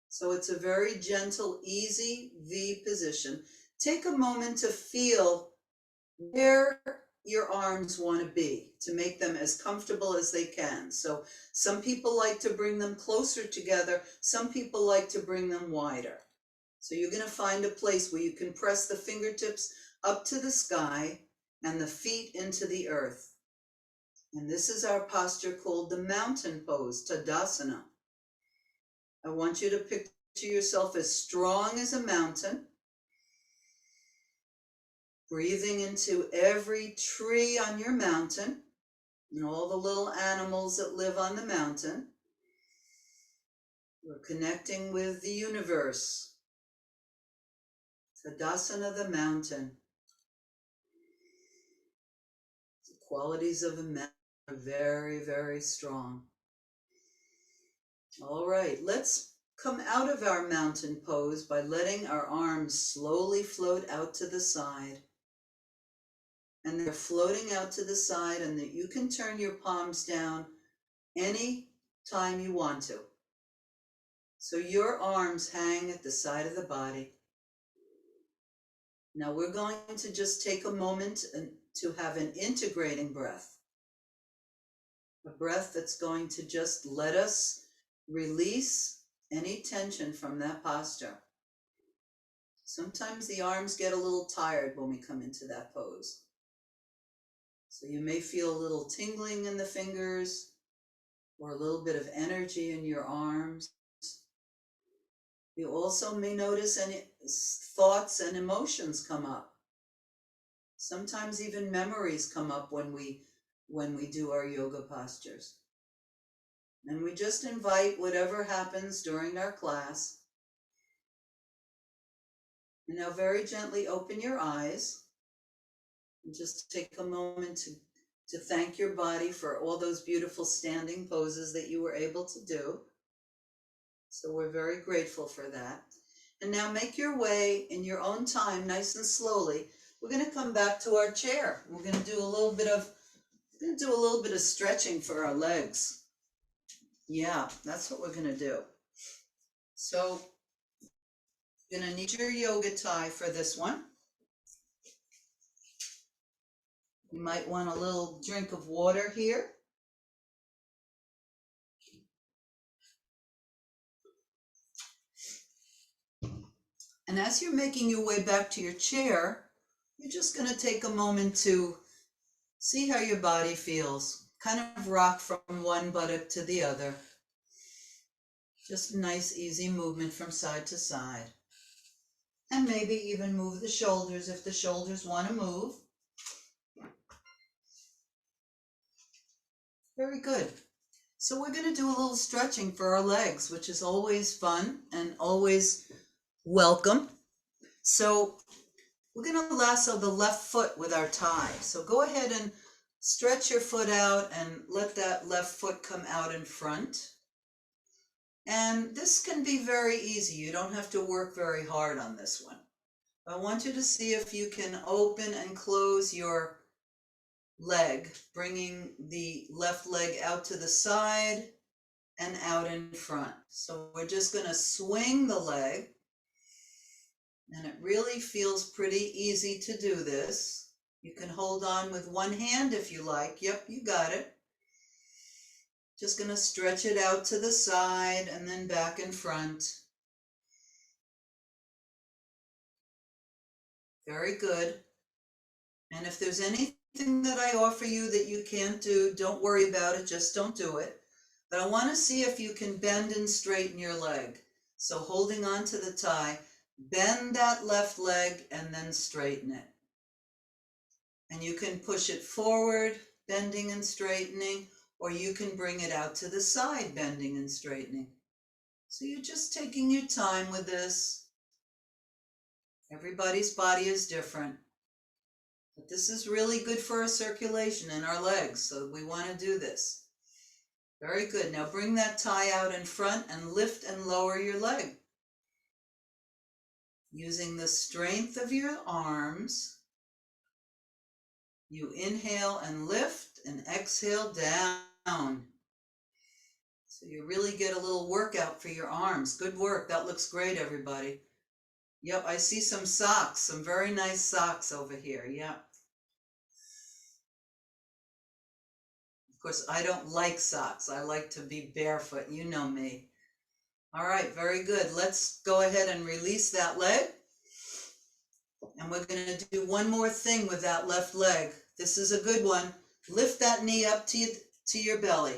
So it's a very gentle, easy V position. Take a moment to feel where your arms want to be, to make them as comfortable as they can. So some people like to bring them closer together. Some people like to bring them wider. So you're going to find a place where you can press the fingertips up to the sky and the feet into the earth. And this is our posture called the mountain pose, Tadasana. I want you to picture yourself as strong as a mountain, breathing into every tree on your mountain and all the little animals that live on the mountain. We're connecting with the universe. Tadasana, the mountain. The qualities of a mountain are very, very strong. All right, let's come out of our mountain pose by letting our arms slowly float out to the side. And they're floating out to the side, and that you can turn your palms down any time you want to. So your arms hang at the side of the body. Now we're going to just take a moment to have an integrating breath. A breath that's going to just let us release any tension from that posture. Sometimes the arms get a little tired when we come into that pose. So you may feel a little tingling in the fingers or a little bit of energy in your arms. You also may notice any thoughts and emotions come up. Sometimes even memories come up when we do our yoga postures. And we just invite whatever happens during our class. And now very gently open your eyes and just take a moment to thank your body for all those beautiful standing poses that you were able to do. So we're very grateful for that. And now make your way in your own time, nice and slowly. We're going to come back to our chair. We're going to do a little bit of stretching for our legs. Yeah, that's what we're going to do. So you're going to need your yoga tie for this one. You might want a little drink of water here. And as you're making your way back to your chair, you're just going to take a moment to see how your body feels. Kind of rock from one buttock to the other. Just a nice, easy movement from side to side. And maybe even move the shoulders if the shoulders want to move. Very good. So we're going to do a little stretching for our legs, which is always fun and always welcome. So we're going to lasso the left foot with our tie. So go ahead and stretch your foot out and let that left foot come out in front. And this can be very easy. You don't have to work very hard on this one. I want you to see if you can open and close your leg, bringing the left leg out to the side and out in front. So we're just going to swing the leg, and it really feels pretty easy to do this. You can hold on with one hand if you like. Yep, you got it. Just going to stretch it out to the side and then back in front. Very good. And if there's anything that I offer you that you can't do, don't worry about it, just don't do it. But I want to see if you can bend and straighten your leg. So holding on to the tie, bend that left leg and then straighten it. And you can push it forward, bending and straightening, or you can bring it out to the side, bending and straightening. So you're just taking your time with this. Everybody's body is different. But this is really good for our circulation in our legs, so we want to do this. Very good. Now bring that tie out in front and lift and lower your leg. Using the strength of your arms, you inhale and lift and exhale down. So you really get a little workout for your arms. Good work. That looks great, everybody. Yep, I see some socks, some very nice socks over here. Yep. Of course, I don't like socks. I like to be barefoot. You know me. All right, very good. Let's go ahead and release that leg. And we're going to do one more thing with that left leg. This is a good one. Lift that knee up to your belly.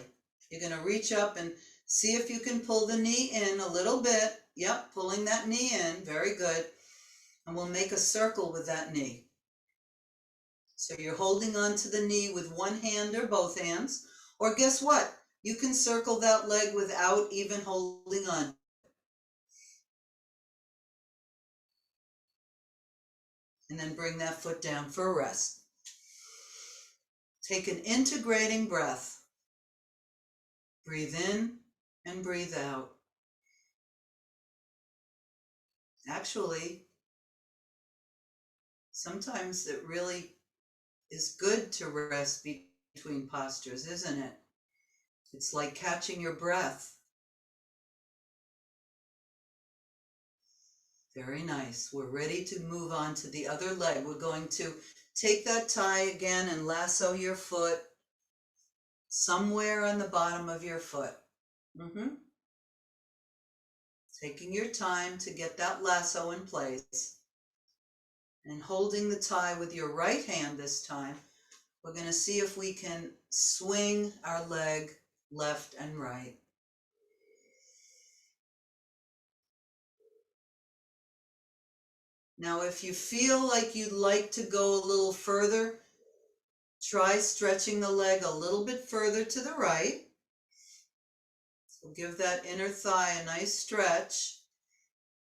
You're going to reach up and see if you can pull the knee in a little bit. Yep, pulling that knee in. Very good. And we'll make a circle with that knee. So you're holding on to the knee with one hand or both hands. Or guess what? You can circle that leg without even holding on. And then bring that foot down for a rest. Take an integrating breath. Breathe in and breathe out. Actually, sometimes it really is good to rest between postures, isn't it? It's like catching your breath. Very nice. We're ready to move on to the other leg. We're going to take that tie again and lasso your foot somewhere on the bottom of your foot. Taking your time to get that lasso in place. And holding the tie with your right hand this time, we're going to see if we can swing our leg left and right. Now, if you feel like you'd like to go a little further, try stretching the leg a little bit further to the right. So give that inner thigh a nice stretch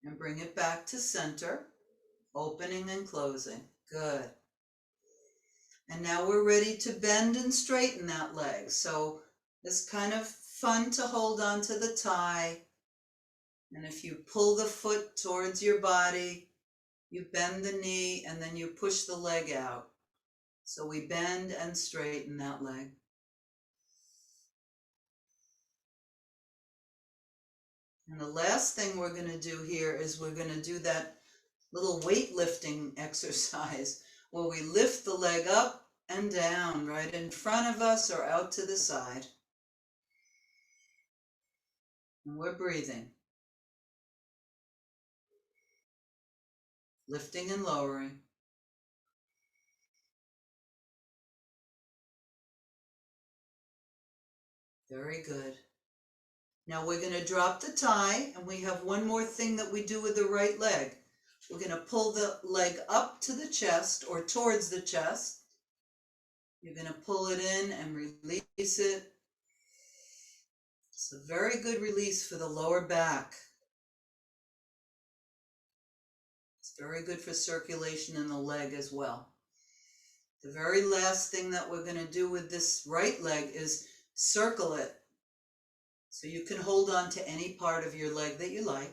and bring it back to center, opening and closing. Good. And now we're ready to bend and straighten that leg. So it's kind of fun to hold on to the tie. And if you pull the foot towards your body, you bend the knee and then you push the leg out. So we bend and straighten that leg. And the last thing we're going to do here is we're going to do that little weightlifting exercise where we lift the leg up and down right in front of us or out to the side. And we're breathing. Lifting and lowering. Very good. Now we're going to drop the tie, and we have one more thing that we do with the right leg. We're going to pull the leg up to the chest or towards the chest. You're going to pull it in and release it. It's a very good release for the lower back. It's very good for circulation in the leg as well. The very last thing that we're going to do with this right leg is circle it. So you can hold on to any part of your leg that you like.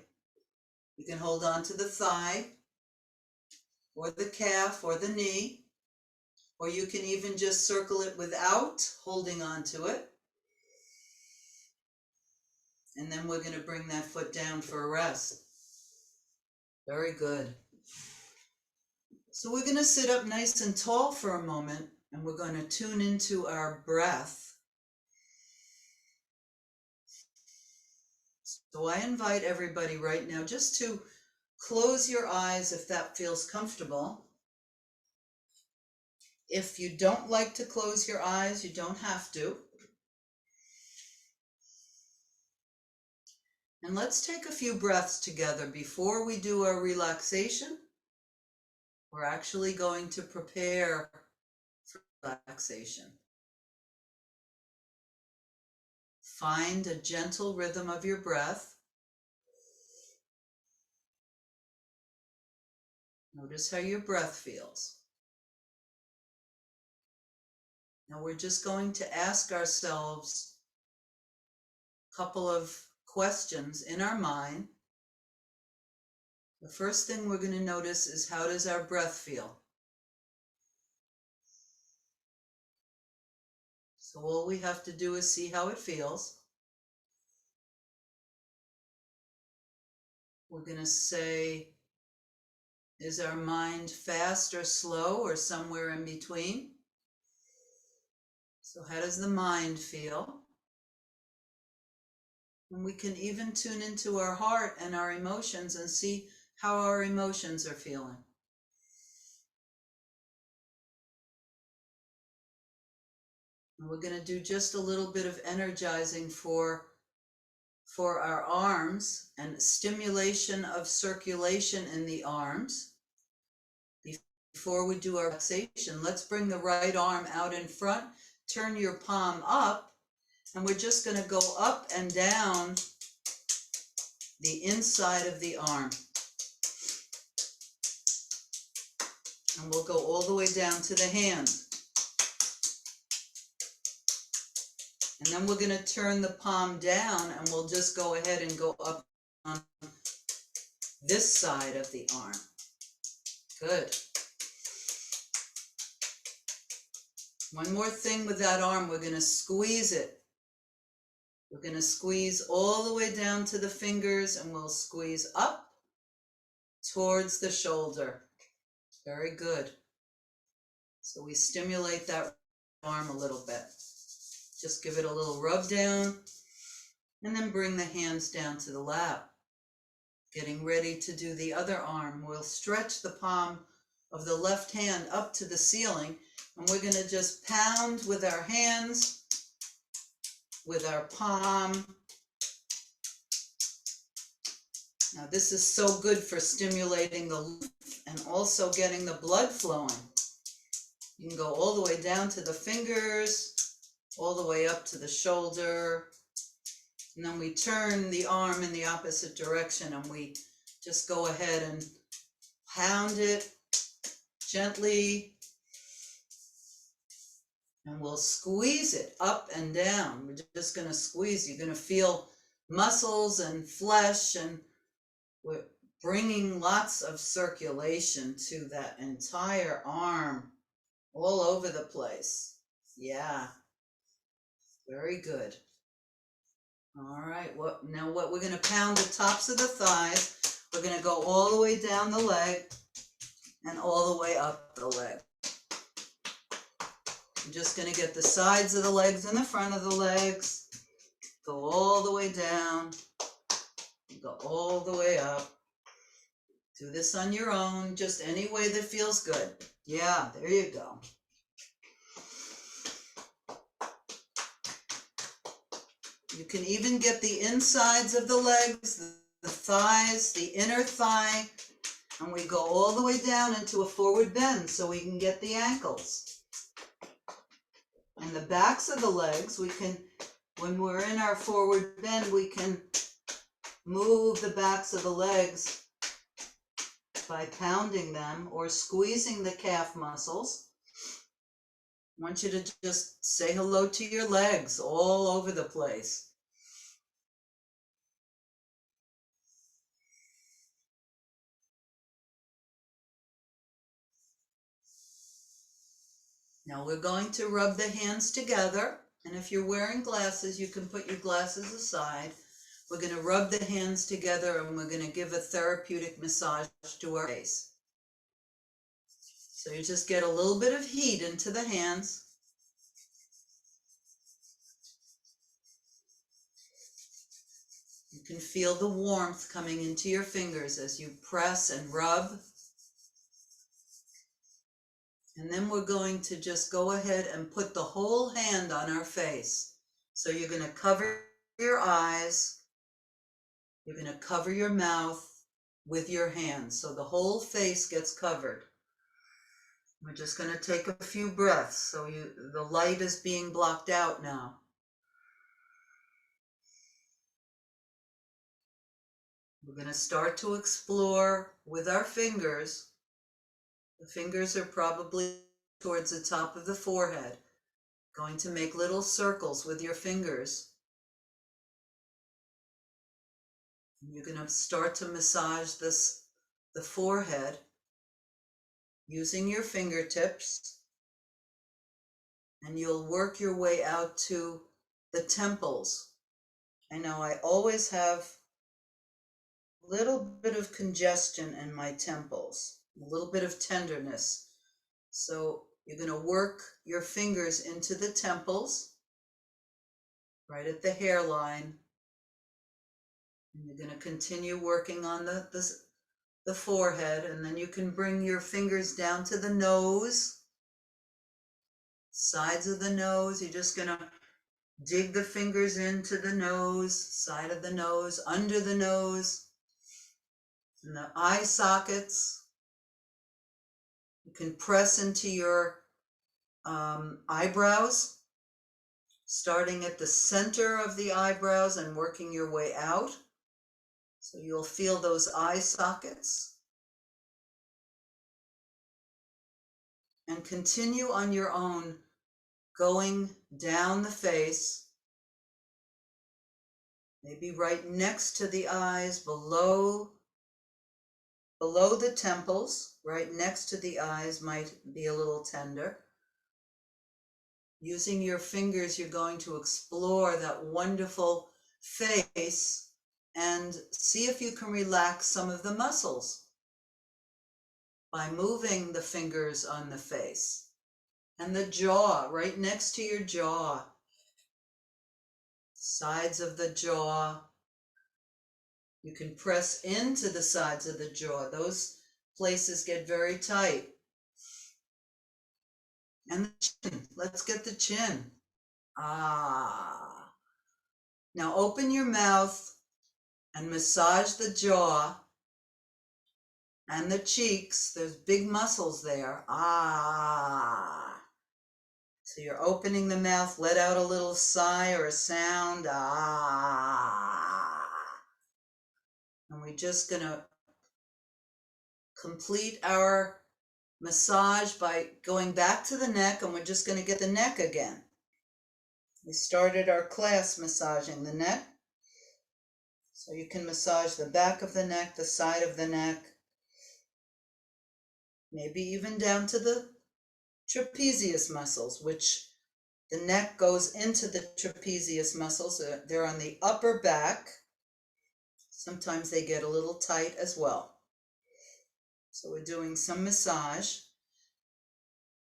You can hold on to the thigh or the calf or the knee. Or you can even just circle it without holding on to it. And then we're going to bring that foot down for a rest. Very good. So we're going to sit up nice and tall for a moment, and we're going to tune into our breath. So I invite everybody right now just to close your eyes if that feels comfortable. If you don't like to close your eyes, you don't have to. And let's take a few breaths together before we do our relaxation. We're actually going to prepare for relaxation. Find a gentle rhythm of your breath. Notice how your breath feels. Now we're just going to ask ourselves a couple of questions in our mind. The first thing we're going to notice is, how does our breath feel? So all we have to do is see how it feels. We're going to say, is our mind fast or slow or somewhere in between? So how does the mind feel? And we can even tune into our heart and our emotions and see how our emotions are feeling. And we're going to do just a little bit of energizing for our arms and stimulation of circulation in the arms. Before we do our relaxation, let's bring the right arm out in front, turn your palm up, and we're just going to go up and down the inside of the arm. And we'll go all the way down to the hand. And then we're going to turn the palm down, and we'll just go ahead and go up on this side of the arm. Good. One more thing with that arm, we're going to squeeze it. We're going to squeeze all the way down to the fingers, and we'll squeeze up towards the shoulder. Very good. So we stimulate that arm a little bit. Just give it a little rub down, and then bring the hands down to the lap. Getting ready to do the other arm. We'll stretch the palm of the left hand up to the ceiling, and we're going to just pound with our hands, with our palm. Now this is so good for stimulating the lymph and also getting the blood flowing. You can go all the way down to the fingers, all the way up to the shoulder, and then we turn the arm in the opposite direction, and we just go ahead and pound it gently, and we'll squeeze it up and down. We're just going to squeeze. You're going to feel muscles and flesh, and we're bringing lots of circulation to that entire arm, all over the place. Yeah, very good. All right, now what we're going to pound the tops of the thighs. We're going to go all the way down the leg and all the way up the leg. I'm just going to get the sides of the legs and the front of the legs. Go all the way down. Go all the way up. Do this on your own, just any way that feels good. Yeah, there you go. You can even get the insides of the legs, the thighs, the inner thigh, and we go all the way down into a forward bend so we can get the ankles. And the backs of the legs, we can, when we're in our forward bend, we can move the backs of the legs by pounding them or squeezing the calf muscles. I want you to just say hello to your legs all over the place. Now we're going to rub the hands together, and if you're wearing glasses, you can put your glasses aside. We're going to rub the hands together and we're going to give a therapeutic massage to our face. So you just get a little bit of heat into the hands. You can feel the warmth coming into your fingers as you press and rub. And then we're going to just go ahead and put the whole hand on our face. So you're going to cover your eyes. You're going to cover your mouth with your hands. So the whole face gets covered. We're just going to take a few breaths. So the light is being blocked out now. We're going to start to explore with our fingers. The fingers are probably towards the top of the forehead. Going to make little circles with your fingers. You're going to start to massage the forehead using your fingertips. And you'll work your way out to the temples. I know I always have a little bit of congestion in my temples, a little bit of tenderness. So you're going to work your fingers into the temples, right at the hairline. And you're going to continue working on the forehead, and then you can bring your fingers down to the nose, sides of the nose. You're just going to dig the fingers into the nose, side of the nose, under the nose, and the eye sockets. You can press into your eyebrows, starting at the center of the eyebrows and working your way out. So you'll feel those eye sockets. And continue on your own, going down the face, maybe right next to the eyes, below the temples, right next to the eyes might be a little tender. Using your fingers, you're going to explore that wonderful face and see if you can relax some of the muscles by moving the fingers on the face. And the jaw, right next to your jaw, sides of the jaw. You can press into the sides of the jaw. Those places get very tight. And the chin, let's get the chin. Ah. Now open your mouth and massage the jaw and the cheeks. There's big muscles there. Ah. So you're opening the mouth, let out a little sigh or a sound. Ah. And we're just going to complete our massage by going back to the neck, and we're just going to get the neck again. We started our class massaging the neck. So you can massage the back of the neck, the side of the neck, maybe even down to the trapezius muscles, which the neck goes into the trapezius muscles. They're on the upper back. Sometimes they get a little tight as well. So we're doing some massage.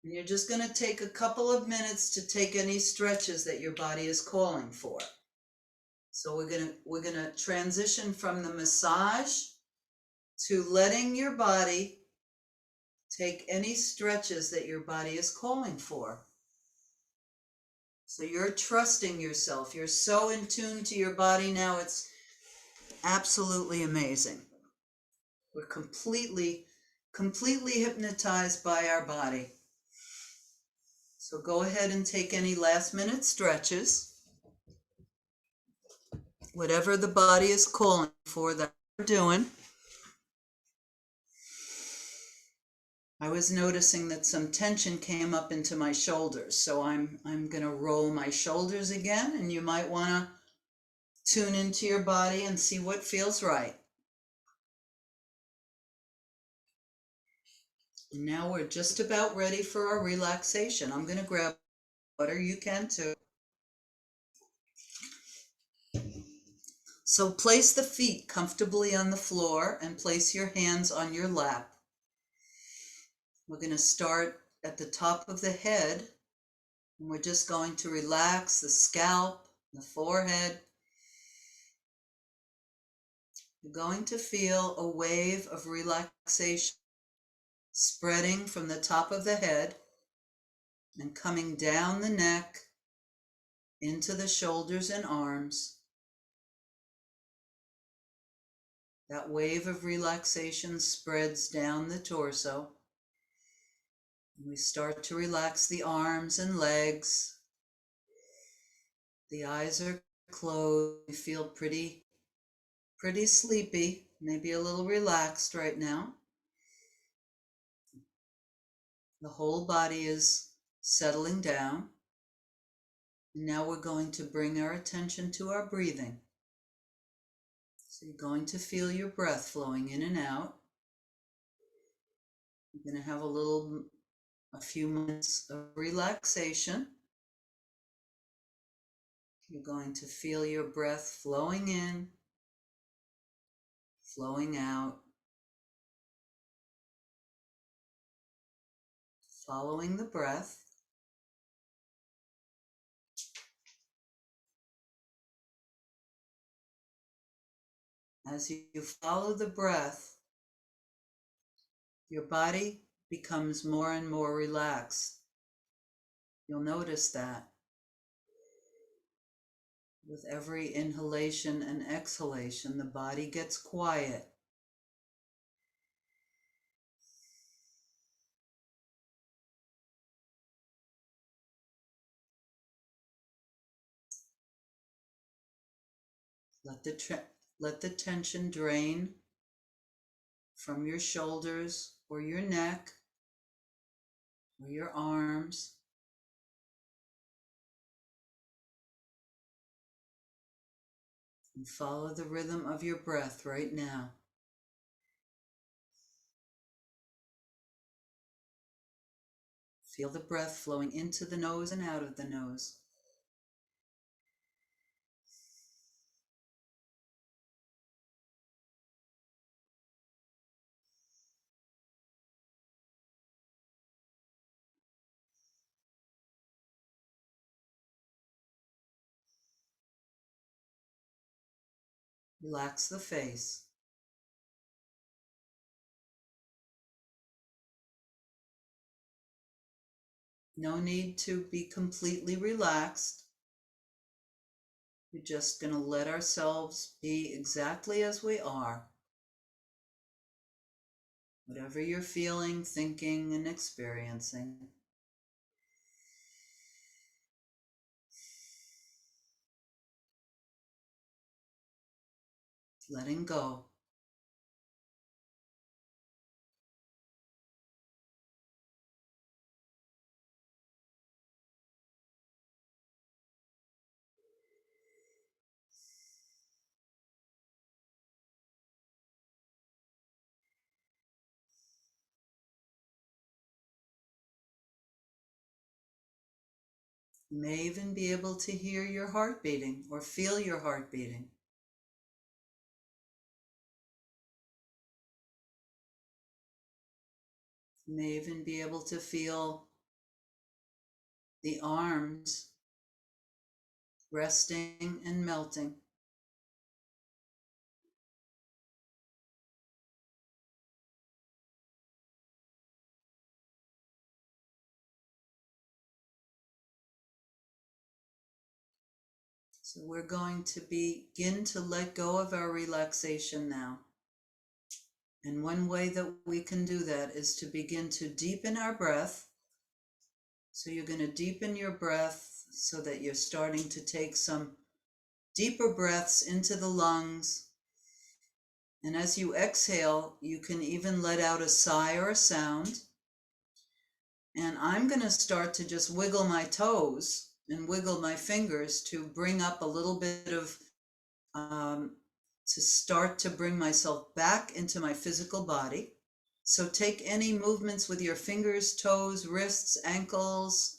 And you're just going to take a couple of minutes to take any stretches that your body is calling for. So we're going to transition from the massage to letting your body take any stretches that your body is calling for. So you're trusting yourself. You're so in tune to your body now, it's absolutely amazing. We're completely hypnotized by our body. So go ahead and take any last minute stretches. Whatever the body is calling for, that we're doing. I was noticing that some tension came up into my shoulders, so I'm going to roll my shoulders again, and you might want to tune into your body and see what feels right. Now we're just about ready for our relaxation. I'm going to grab water. You can too. So place the feet comfortably on the floor and place your hands on your lap. We're going to start at the top of the head, and we're just going to relax the scalp, the forehead. You're going to feel a wave of relaxation spreading from the top of the head and coming down the neck into the shoulders and arms. That wave of relaxation spreads down the torso. We start to relax the arms and legs. The eyes are closed. We feel pretty sleepy, maybe a little relaxed right now. The whole body is settling down. Now we're going to bring our attention to our breathing. So you're going to feel your breath flowing in and out. You're going to have a few minutes of relaxation. You're going to feel your breath flowing in, flowing out, following the breath. As you follow the breath, your body becomes more and more relaxed. You'll notice that. With every inhalation and exhalation, the body gets quiet. Let the tension drain from your shoulders or your neck or your arms. And follow the rhythm of your breath right now. Feel the breath flowing into the nose and out of the nose. Relax the face. No need to be completely relaxed. We're just going to let ourselves be exactly as we are. Whatever you're feeling, thinking, and experiencing. Letting go. You may even be able to hear your heart beating or feel your heart beating. You may even be able to feel the arms resting and melting. So we're going to begin to let go of our relaxation now. And one way that we can do that is to begin to deepen our breath. So you're going to deepen your breath so that you're starting to take some deeper breaths into the lungs. And as you exhale, you can even let out a sigh or a sound. And I'm going to start to just wiggle my toes and wiggle my fingers to bring up a little bit of to start to bring myself back into my physical body. So take any movements with your fingers, toes, wrists, ankles,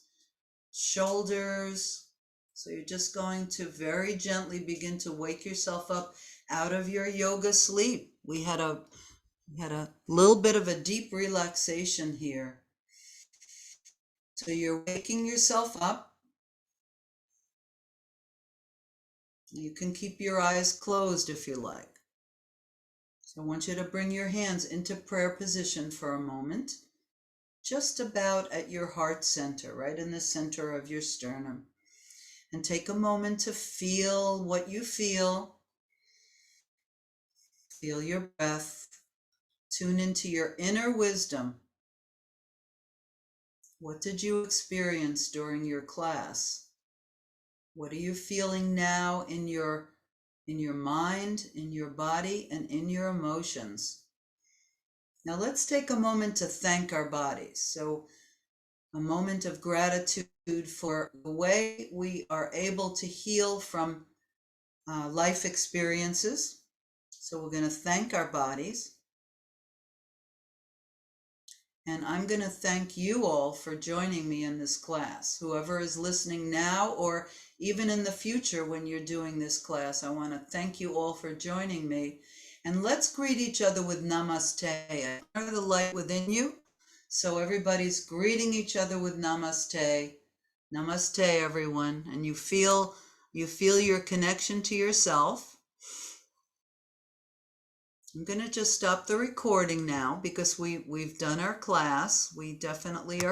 shoulders. So you're just going to very gently begin to wake yourself up out of your yoga sleep. We had a little bit of a deep relaxation here. So you're waking yourself up. You can keep your eyes closed if you like. So I want you to bring your hands into prayer position for a moment, just about at your heart center, right in the center of your sternum. And take a moment to feel what you feel. Feel your breath. Tune into your inner wisdom. What did you experience during your class? What are you feeling now in your mind, in your body, and in your emotions? Now let's take a moment to thank our bodies. So a moment of gratitude for the way we are able to heal from life experiences. So we're going to thank our bodies. And I'm going to thank you all for joining me in this class. Whoever is listening now or even in the future when you're doing this class, I want to thank you all for joining me. And let's greet each other with namaste. Honor the light within you. So everybody's greeting each other with namaste. Namaste, everyone. And you feel your connection to yourself. I'm going to just stop the recording now because we've done our class. We definitely are